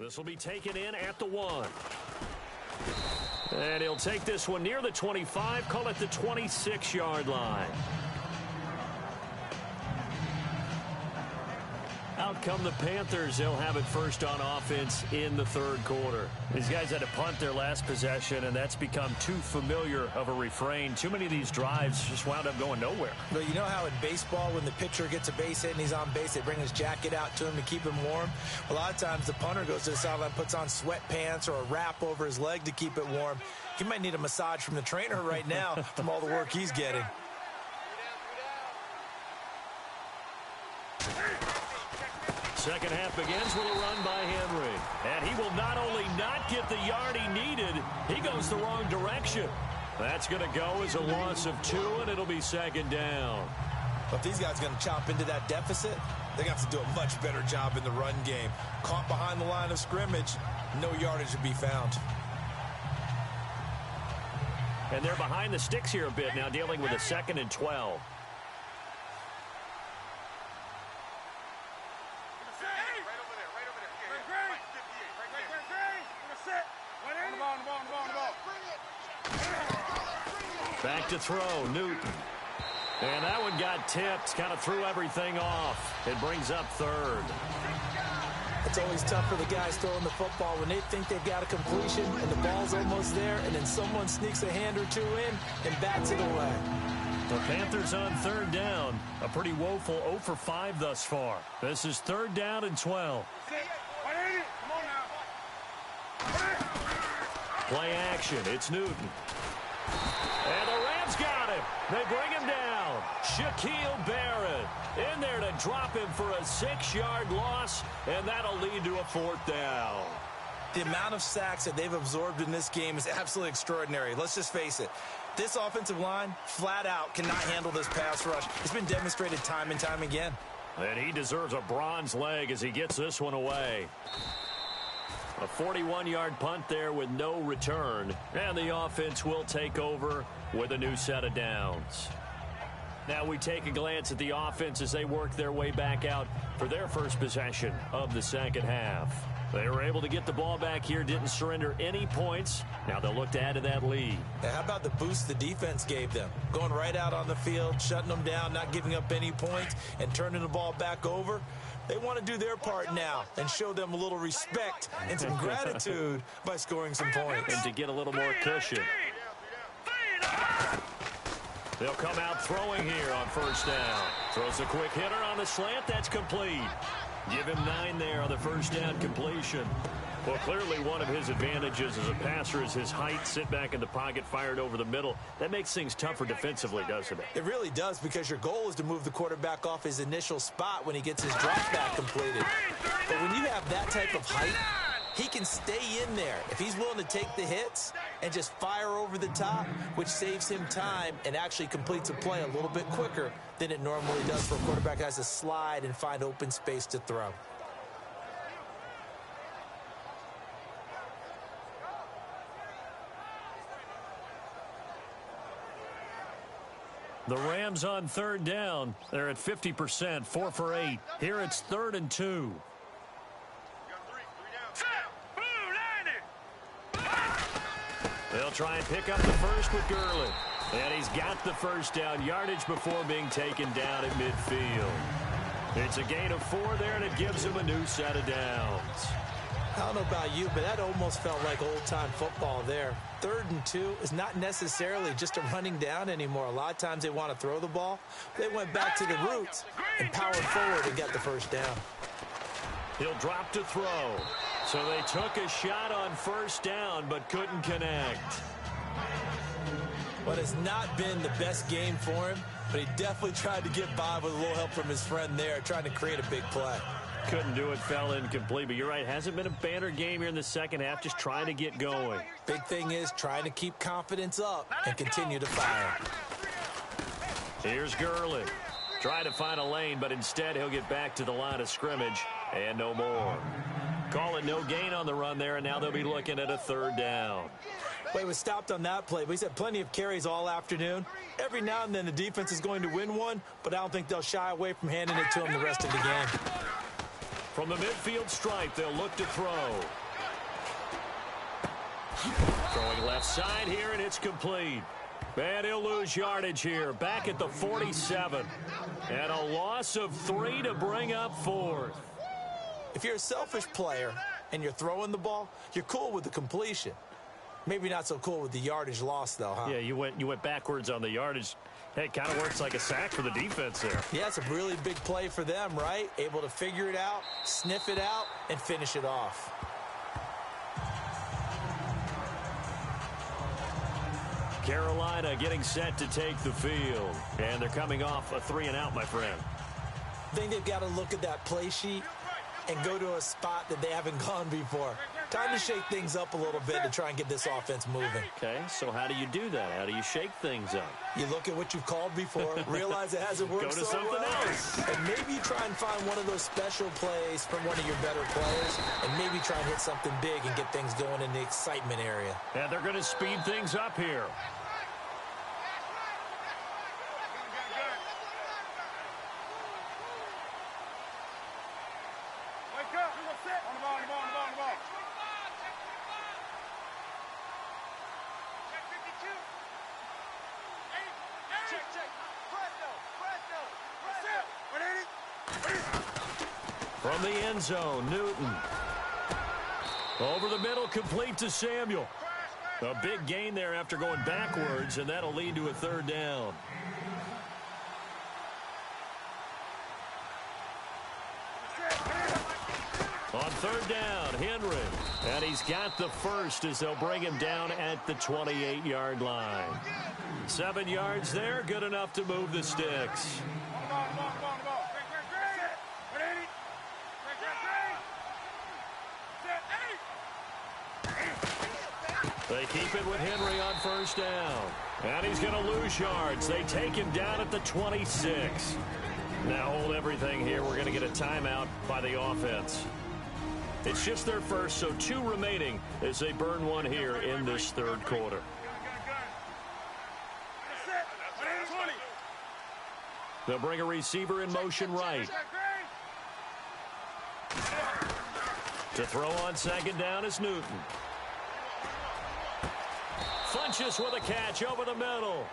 This will be taken in at the 1. And he'll take this one near the 25, call it the 26-yard line. Out come the Panthers. They'll have it first on offense in the third quarter. These guys had to punt their last possession, and that's become too familiar of a refrain. Too many of these drives just wound up going nowhere.
Well, you know how in baseball, when the pitcher gets a base hit and he's on base, they bring his jacket out to him to keep him warm? A lot of times the punter goes to the sideline, puts on sweatpants or a wrap over his leg to keep it warm. He might need a massage from the trainer right now from all the work he's getting.
Second half begins with a run by Henry. And he will not only not get the yard he needed, he goes the wrong direction. That's going to go as a loss of 2, and it'll be second down.
But if these guys are going to chop into that deficit, they're going to have to do a much better job in the run game. Caught behind the line of scrimmage, no yardage to be found.
And they're behind the sticks here a bit now, dealing with a 2nd and 12. Back to throw, Newton. And that one got tipped, kind of threw everything off. It brings up 3rd.
It's always tough for the guys throwing the football when they think they've got a completion and the ball's almost there, and then someone sneaks a hand or 2 in and bats it away.
The Panthers on 3rd down. A pretty woeful 0 for 5 thus far. This is 3rd down and 12. Play action. It's Newton. And the Rams got him. They bring him down. Shaquille Barrett in there to drop him for a 6-yard loss, and that'll lead to a 4th down.
The amount of sacks that they've absorbed in this game is absolutely extraordinary. Let's just face it. This offensive line, flat out, cannot handle this pass rush. It's been demonstrated time and time again.
And he deserves a bronze leg as he gets this one away. A 41-yard punt there with no return. And the offense will take over with a new set of downs. Now we take a glance at the offense as they work their way back out for their first possession of the second half. They were able to get the ball back here, didn't surrender any points. Now they'll look to add to that lead.
Now, how about the boost the defense gave them? Going right out on the field, shutting them down, not giving up any points, and turning the ball back over. They want to do their part now and show them a little respect and some gratitude by scoring some points.
And to get a little more cushion. They'll come out throwing here on first down. Throws a quick hitter on the slant. That's complete. Give him 9 there on the first down completion. Well, clearly one of his advantages as a passer is his height. Sit back in the pocket, fired over the middle. That makes things tougher defensively, doesn't it?
It really does, because your goal is to move the quarterback off his initial spot when he gets his drop back completed. But when you have that type of height, he can stay in there if he's willing to take the hits and just fire over the top, which saves him time and actually completes a play a little bit quicker than it normally does for a quarterback that has to slide and find open space to throw.
The Rams on third down. They're at 50%, 4 for 8. Here it's 3rd and 2. They'll try and pick up the first with Gurley. And he's got the first down yardage before being taken down at midfield. It's a gain of 4 there, and it gives him a new set of downs.
I don't know about you, but that almost felt like old-time football there. 3rd and 2 is not necessarily just a running down anymore. A lot of times they want to throw the ball. They went back to the roots and powered forward and got the first down.
He'll drop to throw. So they took a shot on first down but couldn't connect.
But it's not been the best game for him, but he definitely tried to get by with a little help from his friend there, trying to create a big play.
Couldn't do it, fell incomplete, but you're right, hasn't been a banner game here in the second half, just trying to get going.
Big thing is trying to keep confidence up and continue to fire.
Here's Gurley. Trying to find a lane, but instead he'll get back to the line of scrimmage and no more. Call it no gain on the run there, and now they'll be looking at a 3rd down.
Well, he was stopped on that play, but he's had plenty of carries all afternoon. Every now and then the defense is going to win one, but I don't think they'll shy away from handing it to him the rest of the game.
From the midfield stripe, they'll look to throw. Throwing left side here, and it's complete. And he'll lose yardage here, back at the 47. And a loss of 3 to bring up 4th.
If you're a selfish player and you're throwing the ball, you're cool with the completion. Maybe not so cool with the yardage loss, though, huh?
Yeah, you went backwards on the yardage. Hey, it kind of works like a sack for the defense there.
Yeah, it's a really big play for them, right? Able to figure it out, sniff it out, and finish it off.
Carolina getting set to take the field. And they're coming off a 3-and-out, my friend.
I think they've got to look at that play sheet and go to a spot that they haven't gone before. Time to shake things up a little bit to try and get this offense moving.
Okay, so how do you do that? How do you shake things up?
You look at what you've called before, realize it hasn't worked
Go to
so
something
well,
else.
and maybe try and find one of those special plays from one of your better players, and maybe try and hit something big and get things going in the excitement area.
And they're going to speed things up here. From the end zone, Newton. Over the middle, complete to Samuel. A big gain there after going backwards, and that'll lead to a 3rd down. On 3rd down, Henry. And he's got the first as they'll bring him down at the 28-yard line. 7 yards there, good enough to move the sticks. They keep it with Henry on first down. And he's going to lose yards. They take him down at the 26. Now hold everything here. We're going to get a timeout by the offense. It's just their first, so 2 remaining as they burn one here in this third quarter. They'll bring a receiver in motion right. To throw on second down is Newton. Funches with a catch over the middle.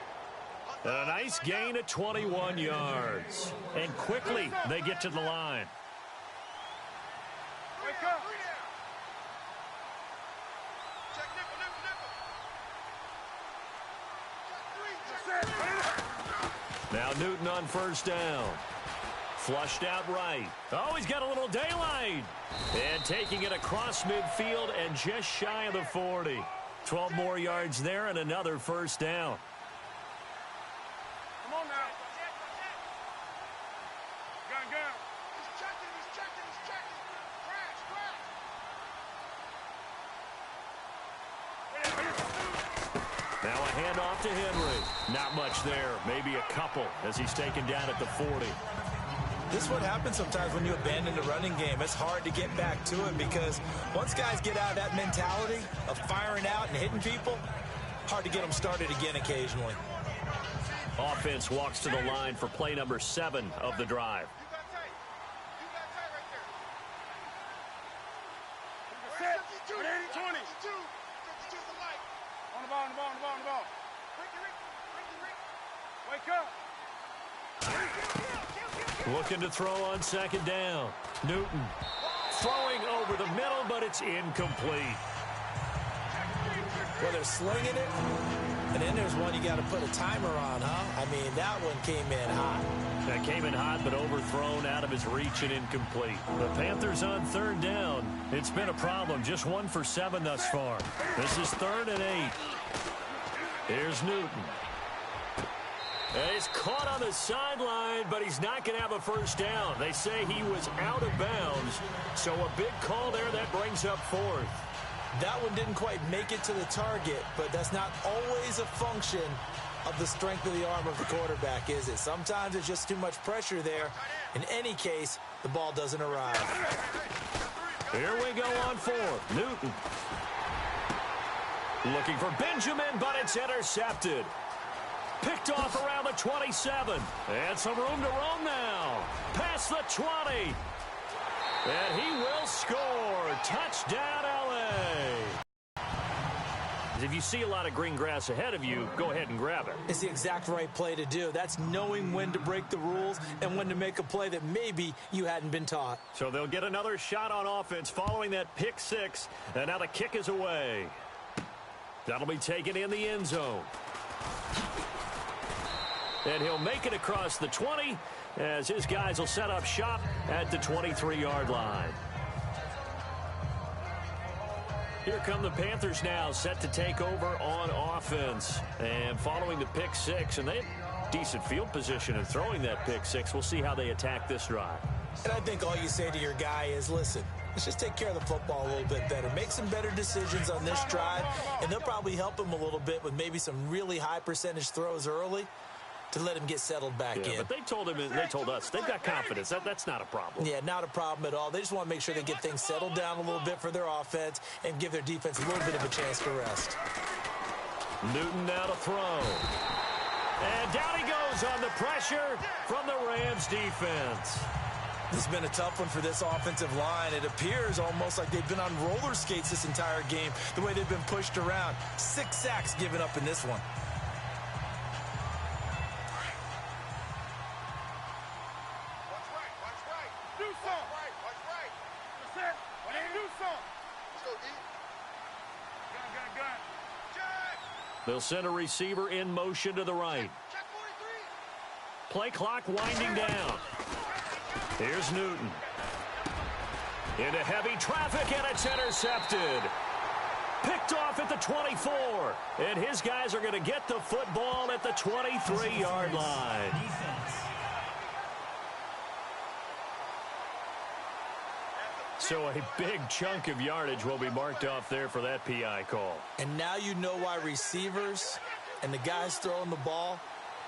A nice gain of 21 yards. And quickly they get to the line. Now Newton on first down. Flushed out right. Oh, he's got a little daylight. And taking it across midfield and just shy of the 40. 12 more yards there and another first down.
Come on now. Gun. He's checking. Crash.
Now a handoff to Henry. Not much there. Maybe a couple as he's taken down at the 40.
This is what happens sometimes when you abandon the running game. It's hard to get back to it because once guys get out of that mentality of firing out and hitting people, hard to get them started again occasionally.
Offense walks to the line for play number 7 of the drive.
You got tight right there. 20. 52's the light. On the ball. Ricky. Wake up.
Looking to throw on second down. Newton throwing over the middle, but it's incomplete.
Well, they're slinging it, and then there's one you got to put a timer on, huh? I mean, that one came in hot.
That came in hot, but overthrown out of his reach and incomplete. The Panthers on third down. It's been a problem. Just 1 for 7 thus far. This is 3rd and 8. Here's Newton. And he's caught on the sideline, but he's not going to have a first down. They say he was out of bounds, so a big call there that brings up 4th.
That one didn't quite make it to the target, but that's not always a function of the strength of the arm of the quarterback, is it? Sometimes there's just too much pressure there. In any case, the ball doesn't arrive.
Here we go on 4th. Newton. Looking for Benjamin, but it's intercepted. Picked off around the 27. And some room to roam now. Past the 20. And he will score. Touchdown, L.A. If you see a lot of green grass ahead of you, go ahead and grab it.
It's the exact right play to do. That's knowing when to break the rules and when to make a play that maybe you hadn't been taught.
So they'll get another shot on offense following that pick 6. And now the kick is away. That'll be taken in the end zone. And he'll make it across the 20 as his guys will set up shop at the 23-yard line. Here come the Panthers now, set to take over on offense. And following the pick 6, and they have decent field position in throwing that pick 6. We'll see how they attack this drive.
And I think all you say to your guy is, listen, let's just take care of the football a little bit better. Make some better decisions on this drive, and they'll probably help him a little bit with maybe some really high percentage throws early to let him get settled back in.
But they told us they've got confidence. That's not a problem.
Yeah, not a problem at all. They just want to make sure they get things settled down a little bit for their offense and give their defense a little bit of a chance to rest.
Newton now to throw. And down he goes on the pressure from the Rams defense.
This has been a tough one for this offensive line. It appears almost like they've been on roller skates this entire game, the way they've been pushed around. 6 sacks given up in this one.
They'll send a receiver in motion to the right. Play clock winding down. Here's Newton. Into heavy traffic, and it's intercepted. Picked off at the 24. And his guys are going to get the football at the 23-yard line. So a big chunk of yardage will be marked off there for that PI call.
And now you know why receivers and the guys throwing the ball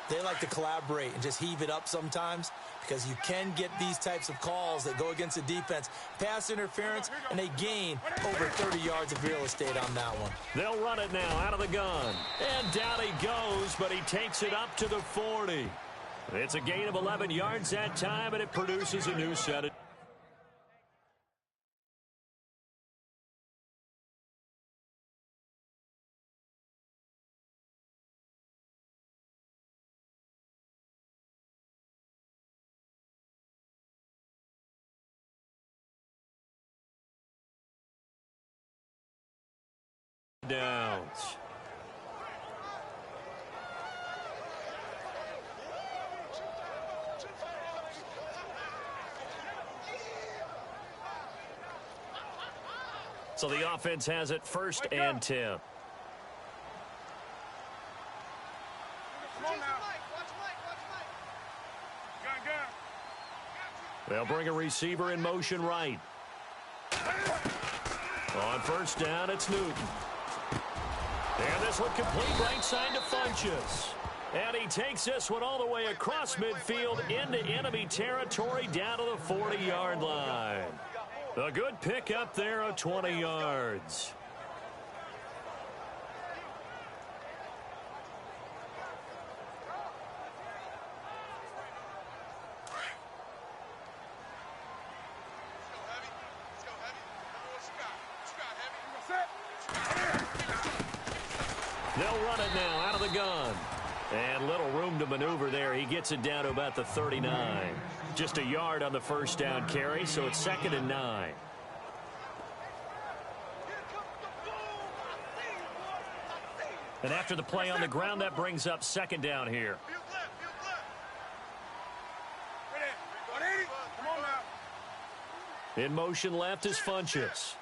They like to collaborate and just heave it up sometimes because you can get these types of calls that go against the defense. Pass interference, and they gain over 30 yards of real estate on that one.
They'll run it now out of the gun. And down he goes, but he takes it up to the 40. It's a gain of 11 yards that time, and it produces a new set of downs. So the offense has it 1st and 10.
Come on now. Gun.
They'll bring a receiver in motion right. On 1st down, it's Newton. And this one complete right side to Funchess. And he takes this one all the way across midfield into enemy territory down to the 40-yard line. A good pickup there of 20 yards. They'll run it now out of the gun. And little room to maneuver there. He gets it down to about the 39. Just a yard on the 1st down carry, so it's 2nd and 9. And after the play on the ground, that brings up 2nd down here. In motion left is Funchess.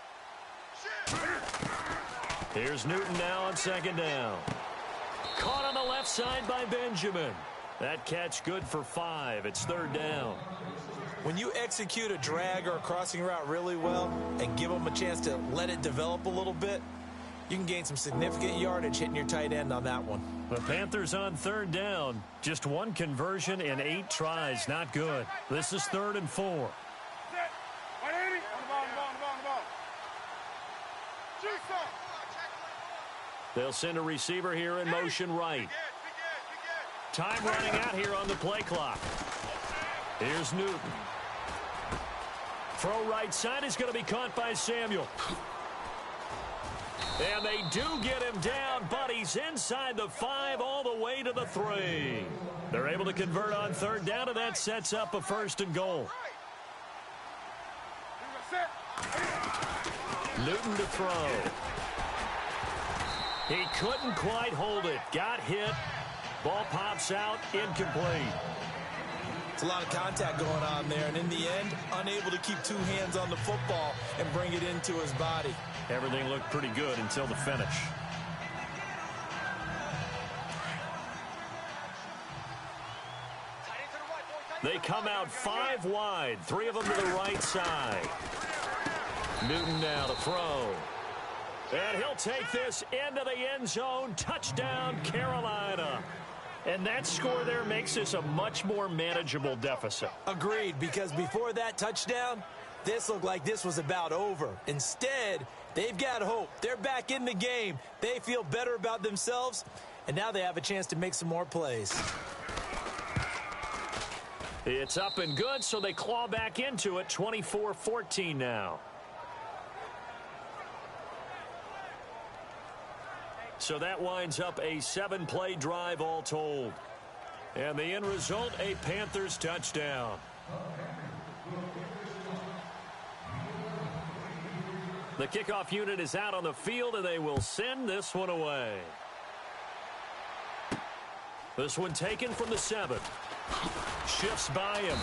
Here's Newton now on 2nd down. Caught on the left side by Benjamin. That catch good for 5. It's 3rd down.
When you execute a drag or a crossing route really well and give them a chance to let it develop a little bit, you can gain some significant yardage hitting your tight end on that one.
The Panthers on 3rd down. Just one conversion in 8 tries. Not good. This is 3rd and 4.
On the ball. Shoot some.
They'll send a receiver here in motion right. Time running out here on the play clock. Here's Newton. Throw right side is going to be caught by Samuel. And they do get him down, but he's inside the 5 all the way to the 3. They're able to convert on 3rd down, and that sets up a 1st and goal. Newton to throw. He couldn't quite hold it. Got hit. Ball pops out. Incomplete.
It's a lot of contact going on there, and in the end, unable to keep 2 hands on the football and bring it into his body.
Everything looked pretty good until the finish. They come out 5 wide. 3 of them to the right side. Newton now to throw. And he'll take this into the end zone. Touchdown, Carolina. And that score there makes this a much more manageable deficit.
Agreed, because before that touchdown, this looked like this was about over. Instead, they've got hope. They're back in the game. They feel better about themselves, and now they have a chance to make some more plays.
It's up and good, so they claw back into it. 24-14 now. So that winds up a 7-play drive all told. And the end result, a Panthers touchdown. The kickoff unit is out on the field, and they will send this one away. This one taken from the 7. Shifts by him.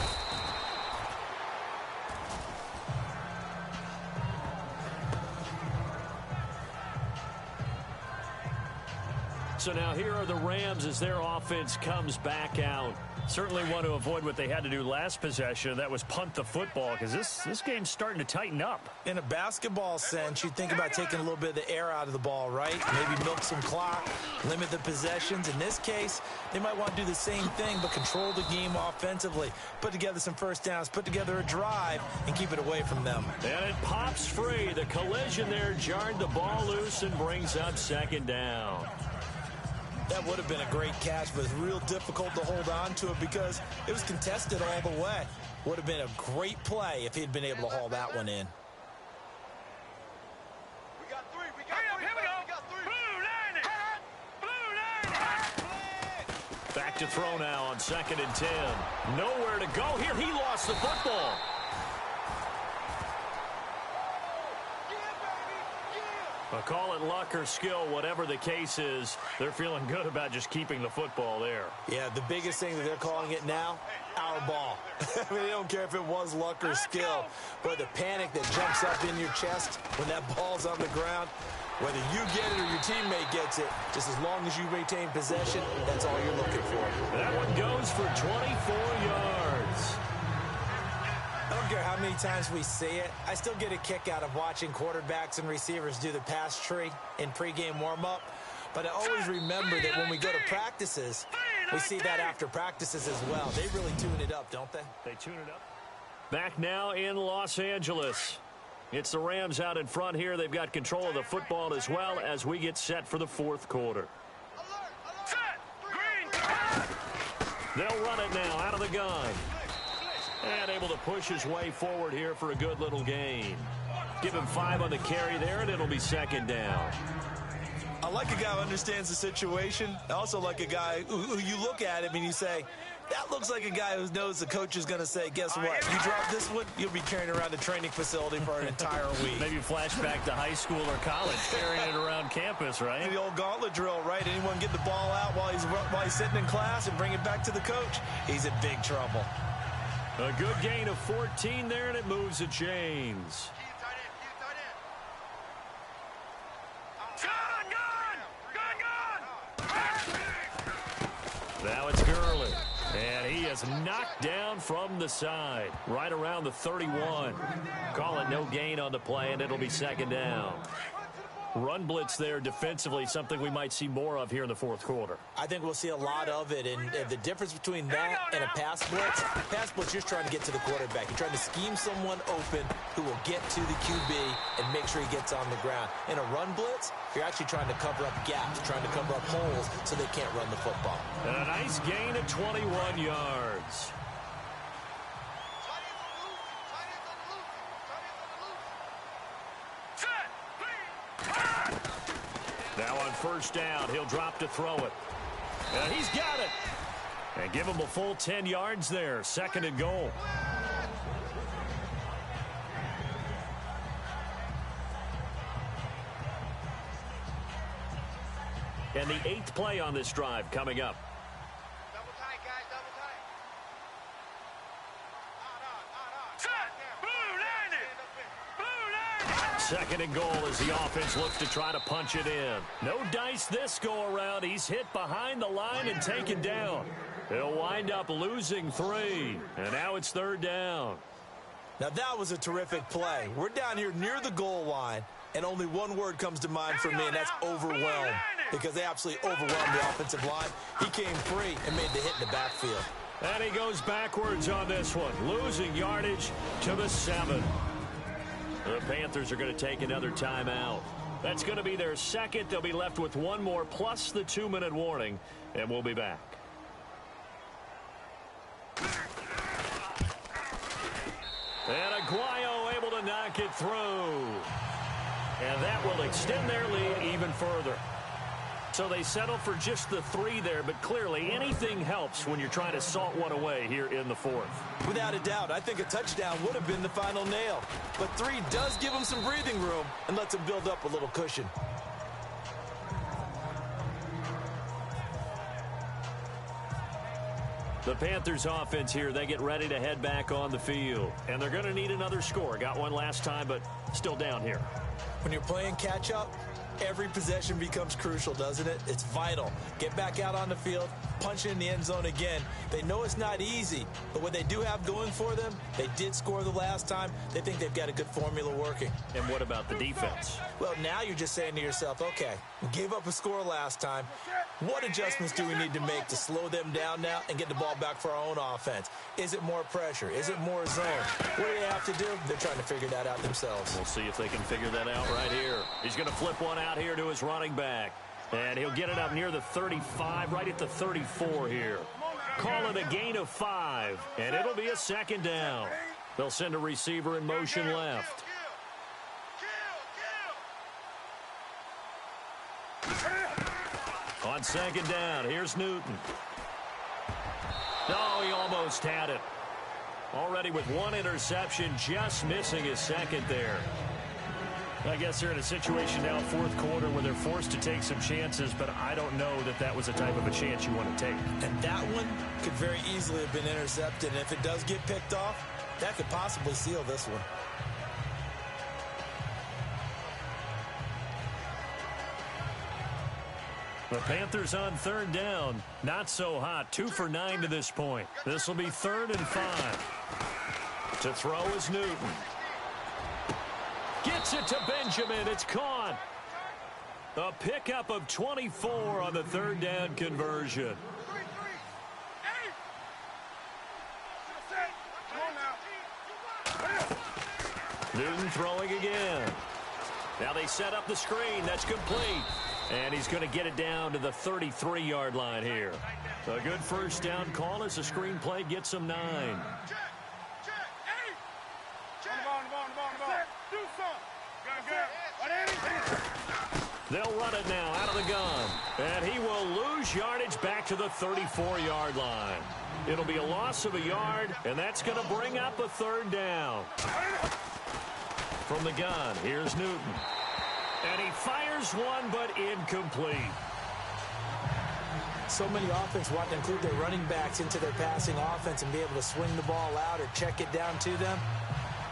So now here are the Rams as their offense comes back out. Certainly want to avoid what they had to do last possession. That was punt the football, because this game's starting to tighten up.
In a basketball sense, you think about taking a little bit of the air out of the ball, right? Maybe milk some clock, limit the possessions. In this case, they might want to do the same thing, but control the game offensively. Put together some first downs, put together a drive, and keep it away from them.
And it pops free. The collision there jarred the ball loose and brings up second down.
That would have been a great catch, but it's real difficult to hold on to it because it was contested all the way. Would have been a great play if he'd been able to haul that one in.
We got three. We got three. Here we go. We got three. Blue 90.
Back to throw now on 2nd and 10. Nowhere to go here. He lost the football. Call it luck or skill, whatever the case is, they're feeling good about just keeping the football there.
Yeah, the biggest thing that they're calling it now, our ball. I mean, they don't care if it was luck or skill, but the panic that jumps up in your chest when that ball's on the ground, whether you get it or your teammate gets it, just as long as you maintain possession, that's all you're looking for.
That one goes for 24 yards.
I don't care how many times we see it. I still get a kick out of watching quarterbacks and receivers do the pass tree in pregame warm-up. But I always remember that when we go to practices, we see that after practices as well. They really tune it up, don't they?
They tune it up. Back now in Los Angeles. It's the Rams out in front here. They've got control of the football as well as we get set for the fourth quarter. They'll run it now out of the gun. And able to push his way forward here for a good little gain. Give him 5 on the carry there, and it'll be second down.
I like a guy who understands the situation. I also like a guy who you look at him and you say, that looks like a guy who knows the coach is going to say, guess what? You drop this one, you'll be carrying around the training facility for an entire week.
Maybe flashback to high school or college, carrying it around campus, right?
The old gauntlet drill, right? Anyone get the ball out while he's sitting in class and bring it back to the coach? He's in big trouble.
A good gain of 14 there, and it moves the chains. Now it's Gurley, and he is knocked down from the side, right around the 31. Call it no gain on the play, and it'll be second down. Run blitz there defensively, something we might see more of here in the fourth quarter.
I think we'll see a lot of it, and the difference between that and a pass blitz, you're trying to get to the quarterback. You're trying to scheme someone open who will get to the QB and make sure he gets on the ground. In a run blitz, you're actually trying to cover up gaps, trying to cover up holes so they can't run the football.
And a nice gain of 21 yards. Now on first down, he'll drop to throw it. And he's got it. And give him a full 10 yards there. 2nd and goal. And the 8th play on this drive coming up.
Double tight, guys. Double tight.
2nd and goal as the offense looks to try to punch it in. No dice this go around. He's hit behind the line and taken down. He'll wind up losing 3. And now it's 3rd down.
Now that was a terrific play. We're down here near the goal line, and only one word comes to mind for me, and that's overwhelmed. Because they absolutely overwhelmed the offensive line. He came free and made the hit in the backfield.
And he goes backwards on this one, losing yardage to the 7. The Panthers are going to take another timeout. That's going to be their second. They'll be left with one more plus the 2-minute warning, and we'll be back. And Aguayo able to knock it through. And that will extend their lead even further. So they settle for just the 3 there, but clearly anything helps when you're trying to salt one away here in the 4th.
Without a doubt, I think a touchdown would have been the final nail. But 3 does give them some breathing room and lets them build up a little cushion.
The Panthers offense here, they get ready to head back on the field. And they're going to need another score. Got one last time, but still down here.
When you're playing catch-up, every possession becomes crucial, doesn't it? It's vital. Get back out on the field, punching in the end zone again. They know it's not easy, but what they do have going for them, they did score the last time. They think they've got a good formula working.
And what about the defense?
Well, now you're just saying to yourself, okay, we gave up a score last time. What adjustments do we need to make to slow them down now and get the ball back for our own offense? Is it more pressure? Is it more zone? What do they have to do? They're trying to figure that out themselves.
We'll see if they can figure that out right here. He's going to flip one out here to his running back. And he'll get it up near the 35, right at the 34 here. Call it a gain of 5, and it'll be a second down. They'll send a receiver in motion left. On second down, here's Newton. Oh, he almost had it. Already with one interception, just missing his second there. I guess they're in a situation now, fourth quarter, where they're forced to take some chances, but I don't know that that was the type of a chance you want to take.
And that one could very easily have been intercepted, and if it does get picked off, that could possibly seal this one.
The Panthers on third down. Not so hot. 2 for 9 to this point. This will be 3rd and 5. To throw is Newton. Gets it to Benjamin. It's caught. A pickup of 24 on the third down conversion. Newton throwing again. Now they set up the screen. That's complete. And he's going to get it down to the 33-yard line here. A good first down call as the screenplay gets him 9. They'll run it now out of the gun. And he will lose yardage back to the 34-yard line. It'll be a loss of a yard, and that's going to bring up a third down. From the gun, here's Newton. And he fires one, but incomplete.
So many offenses want to include their running backs into their passing offense and be able to swing the ball out or check it down to them.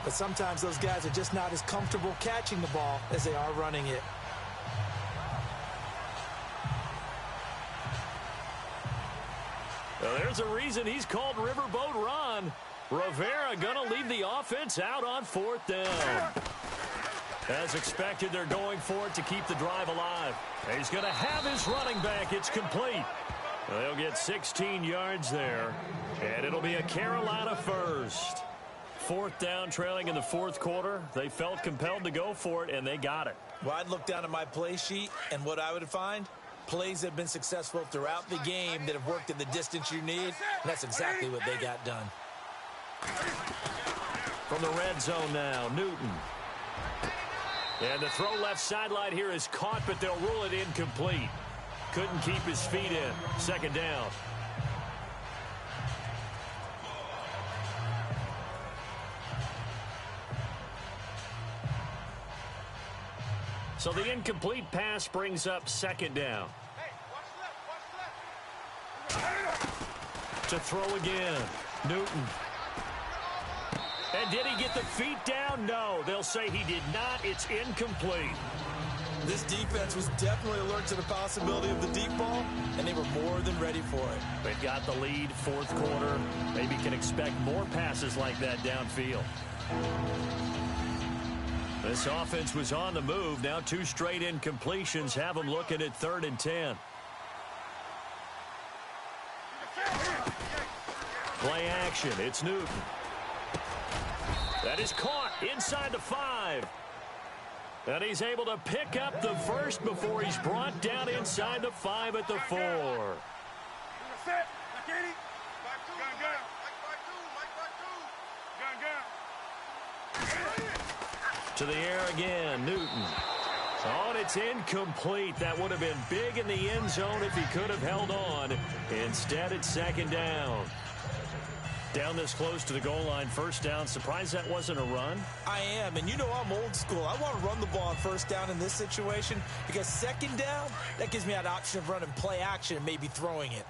But sometimes those guys are just not as comfortable catching the ball as they are running it.
Well, there's a reason he's called Riverboat Ron. Rivera going to leave the offense out on 4th down. As expected, they're going for it to keep the drive alive. He's going to have his running back. It's complete. They'll get 16 yards there, and it'll be a Carolina first. 4th down, trailing in the 4th quarter. They felt compelled to go for it, and they got it.
Well, I'd look down at my play sheet, and what I would find, plays that have been successful throughout the game that have worked in the distance you need, and that's exactly what they got done.
From the red zone now, Newton. And the throw left sideline here is caught, but they'll rule it incomplete. Couldn't keep his feet in. Second down. So the incomplete pass brings up second down. To throw again, Newton. And did he get the feet down? No, they'll say he did not. It's incomplete.
This defense was definitely alert to the possibility of the deep ball, and they were more than ready for it.
They've got the lead, 4th quarter. Maybe can expect more passes like that downfield. This offense was on the move. Now 2 straight incompletions have them looking at 3rd and 10. Play action. It's Newton. That is caught inside the 5. And he's able to pick up the first before he's brought down inside the 5 at the 4. To the air again, Newton. Oh, and it's incomplete. That would have been big in the end zone if he could have held on. Instead, it's second down. Down this close to the goal line, first down. Surprised that wasn't a run?
I am, and you know I'm old school. I want to run the ball on first down in this situation because second down, that gives me that option of running play action and maybe throwing it.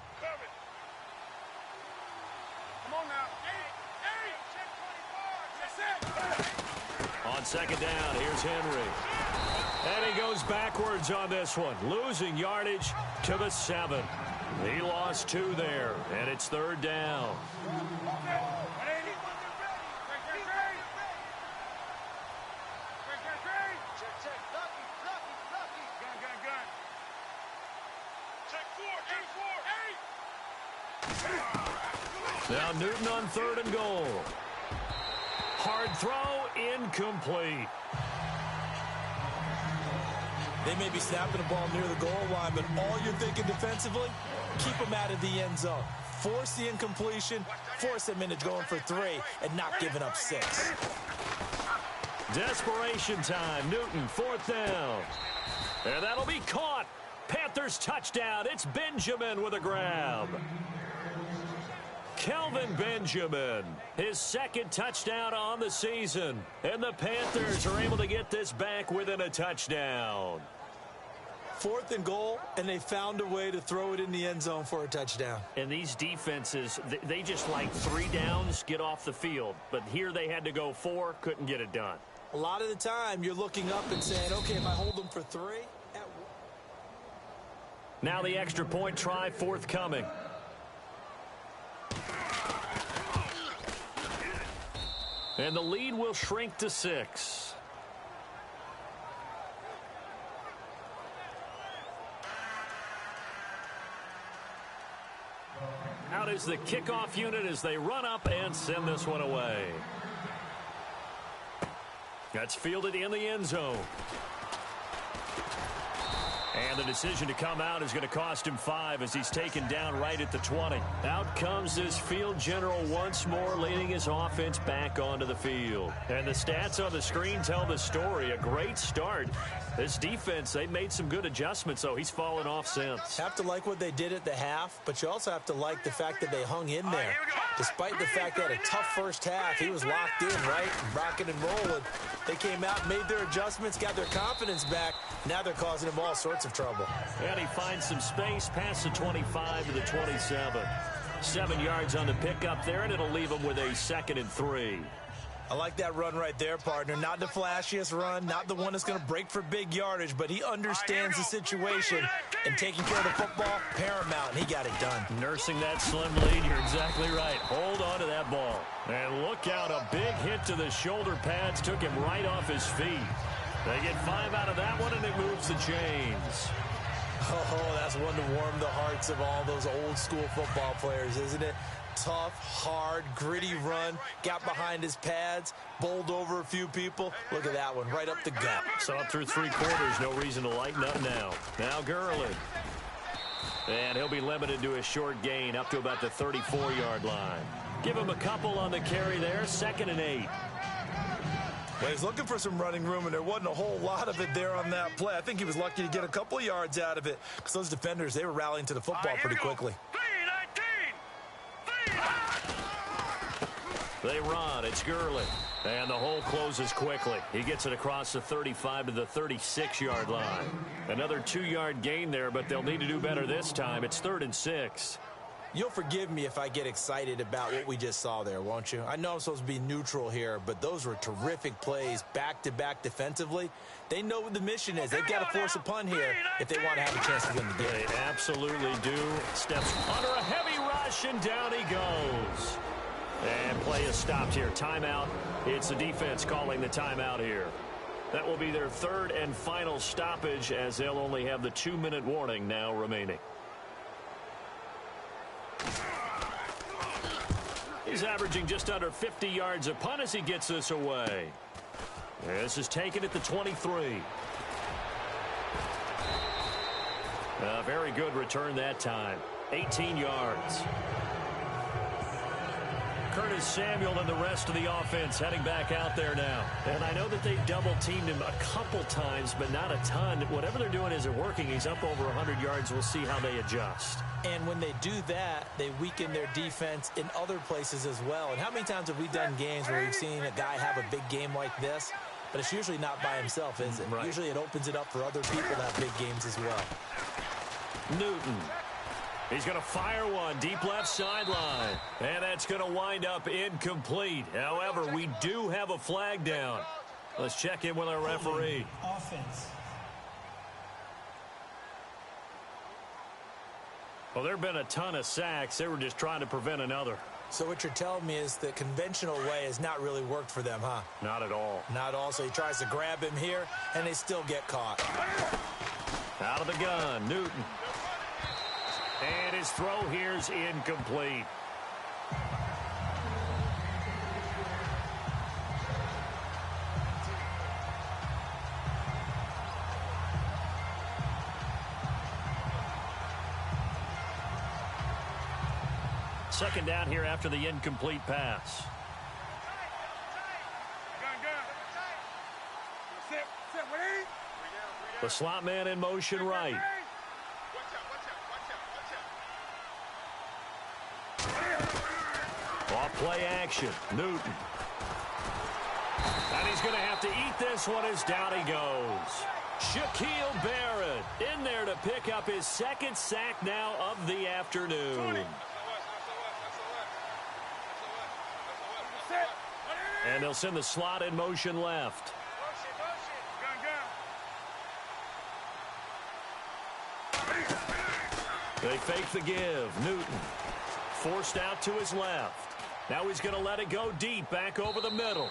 On second down, here's Henry. And he goes backwards on this one, losing yardage to the 7. He lost 2 there, and it's 3rd down. Now Newton on 3rd and goal. Hard throw, incomplete.
They may be snapping the ball near the goal line, but all you're thinking defensively, keep them out of the end zone. Force the incompletion, force them into going for 3, and not giving up 6.
Desperation time. Newton, 4th down. And that'll be caught. Panthers touchdown. It's Benjamin with a grab. Kelvin Benjamin, his 2nd touchdown on the season. And the Panthers are able to get this back within a touchdown.
4th and goal, and they found a way to throw it in the end zone for a touchdown.
And these defenses, they just like 3 downs, get off the field. But here they had to go 4, couldn't get it done.
A lot of the time, you're looking up and saying, okay, if I hold them for 3.
Now the extra point try forthcoming. And the lead will shrink to 6. Out is the kickoff unit as they run up and send this one away. That's fielded in the end zone. And the decision to come out is going to cost him 5 as he's taken down right at the 20. Out comes this field general once more, leading his offense back onto the field. And the stats on the screen tell the story. A great start. This defense, they made some good adjustments, so he's fallen off since.
Have to like what they did at the half, but you also have to like the fact that they hung in there. Despite the fact they had a tough first half, he was locked in, right? Rocking and rolling. They came out, made their adjustments, got their confidence back. Now they're causing him all sorts of trouble.
And he finds some space past the 25 to the 27. 7 yards on the pickup there, and it'll leave him with a 2nd and 3.
I like that run right there, partner. Not the flashiest run, not the one that's going to break for big yardage, but he understands the situation, and taking care of the football, paramount, and he got it done.
Nursing that slim lead, you're exactly right. Hold on to that ball. And look out, a big hit to the shoulder pads took him right off his feet. They get 5 out of that one, and it moves the chains.
Oh, that's one to warm the hearts of all those old school football players, isn't it? Tough, hard, gritty run, got behind his pads, bowled over a few people. Look at that one, right up the gut.
So up through 3 quarters, no reason to lighten up now. Now Gurley. And he'll be limited to a short gain up to about the 34-yard line. Give him a couple on the carry there, 2nd and 8.
Well, he's looking for some running room, and there wasn't a whole lot of it there on that play. I think he was lucky to get a couple of yards out of it because those defenders, they were rallying to the football pretty quickly.
They run. It's Gurley. And the hole closes quickly. He gets it across the 35 to the 36-yard line. Another 2-yard gain there, but they'll need to do better this time. It's 3rd and 6.
You'll forgive me if I get excited about what we just saw there, won't you? I know I'm supposed to be neutral here, but those were terrific plays back-to-back defensively. They know what the mission is. They've got to force a punt here if they want to have a chance to win the game.
They absolutely do. Steps under a heavy rush, and down he goes. And play is stopped here. Timeout. It's the defense calling the timeout here. That will be their 3rd and final stoppage as they'll only have the 2-minute warning now remaining. He's averaging just under 50 yards a punt as he gets this away. This is taken at the 23. A very good return that time. 18 yards. Curtis Samuel and the rest of the offense heading back out there now. And I know that they've double-teamed him a couple times, but not a ton. Whatever they're doing isn't working. He's up over 100 yards. We'll see how they adjust.
And when they do that, they weaken their defense in other places as well. And how many times have we done games where we've seen a guy have a big game like this? But it's usually not by himself, is it?
Right.
Usually it opens it up for other people to have big games as well.
Newton. He's going to fire one deep left sideline. And that's going to wind up incomplete. However, we do have a flag down. Let's check in with our referee.
Offense.
Well, there have been a ton of sacks. They were just trying to prevent another.
So what you're telling me is the conventional way has not really worked for them, huh?
Not at all.
Not all. So he tries to grab him here, and they still get caught.
Out of the gun, Newton. And his throw here's incomplete. Second down here after the incomplete pass. The slot man in motion right. Off play action. Newton. And he's going to have to eat this one as down he goes. Shaquille Barrett in there to pick up his second sack now of the afternoon. And they'll send the slot in motion left. They fake the give. Newton forced out to his left. Now he's going to let it go deep back over the middle.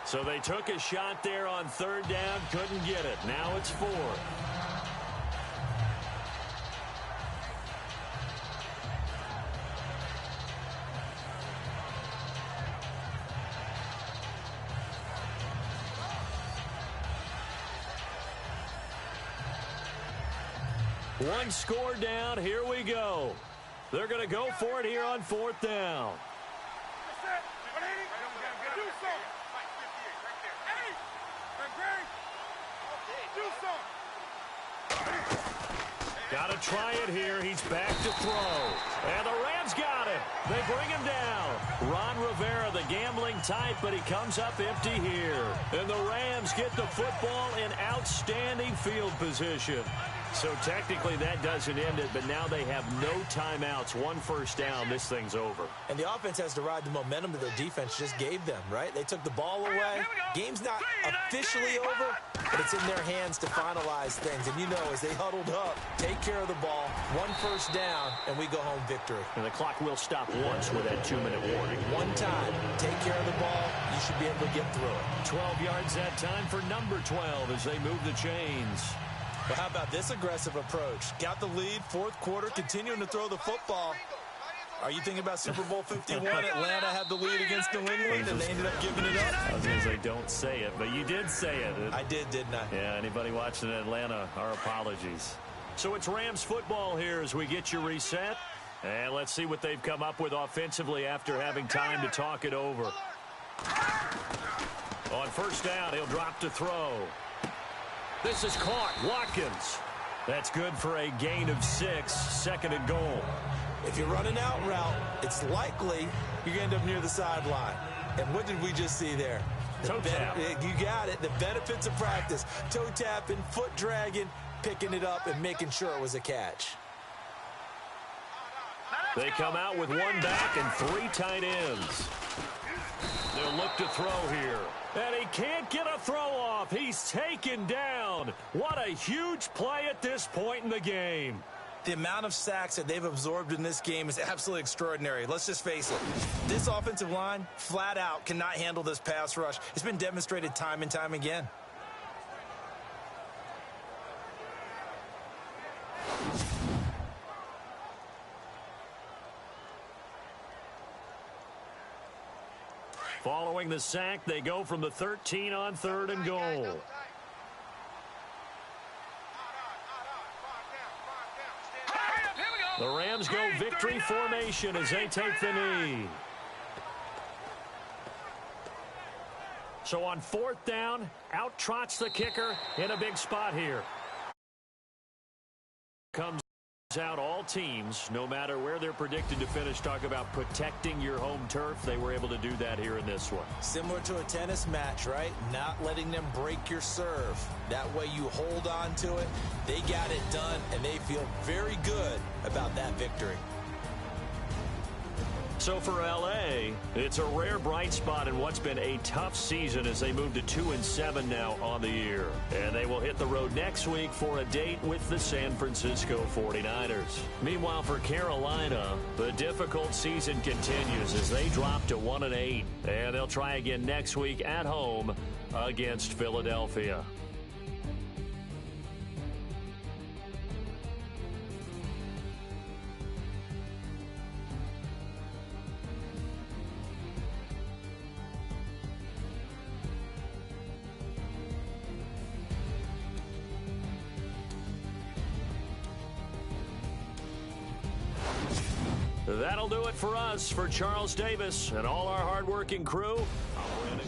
So they took a shot there on third down, couldn't get it. Now it's fourth. One score down. Here we go. They're going to go for it here on fourth down. Got to try it here. He's back to throw. And the Rams got him. They bring him down. Ron Rivera, the gambling type, but he comes up empty here. And the Rams get the football in outstanding field position. So technically that doesn't end it, but now they have no timeouts. One first down, this thing's over. And the offense has to ride the momentum that their defense just gave them, right? They took the ball away. Game's not officially over, but it's in their hands to finalize things. And you know, as they huddled up, take care of the ball, one first down, and we go home victory. And the clock will stop once with that 2-minute warning. One time, take care of the ball, you should be able to get through it. 12 yards that time for number 12 as they move the chains. But how about this aggressive approach? Got the lead, fourth quarter, continuing to throw the football. Are you thinking about Super Bowl 51? Atlanta had the lead against New England, and they ended up giving it up. I was going to say, don't say it, but you did say it. I did, didn't I? Yeah, anybody watching in Atlanta, our apologies. So it's Rams football here as we get you reset. And let's see what they've come up with offensively after having time to talk it over. On first down, he'll drop to throw. This is caught. Watkins. That's good for a gain of 6, second and goal. If you're running out route, it's likely you're going to end up near the sideline. And what did we just see there? Toe tap. You got it. The benefits of practice. Toe tapping, foot dragging, picking it up, and making sure it was a catch. They come out with one back and 3 tight ends. They'll look to throw here. And he can't get a throw off. He's taken down. What a huge play at this point in the game. The amount of sacks that they've absorbed in this game is absolutely extraordinary. Let's just face it. This offensive line, flat out, cannot handle this pass rush. It's been demonstrated time and time again. Following the sack, they go from the 13 on third and goal. The Rams go victory formation as they take the knee. So on fourth down, out trots the kicker in a big spot here. Comes out all teams, no matter where they're predicted to finish. Talk about protecting your home turf. They were able to do that here in this one. Similar to a tennis match, right? Not letting them break your serve. That way you hold on to it. They got it done, and they feel very good about that victory. So for L.A., it's a rare bright spot in what's been a tough season as they move to 2-7 now on the year. And they will hit the road next week for a date with the San Francisco 49ers. Meanwhile, for Carolina, the difficult season continues as they drop to 1-8. And they'll try again next week at home against Philadelphia. That'll do it for us. For Charles Davis and all our hardworking crew, I'm Brandon.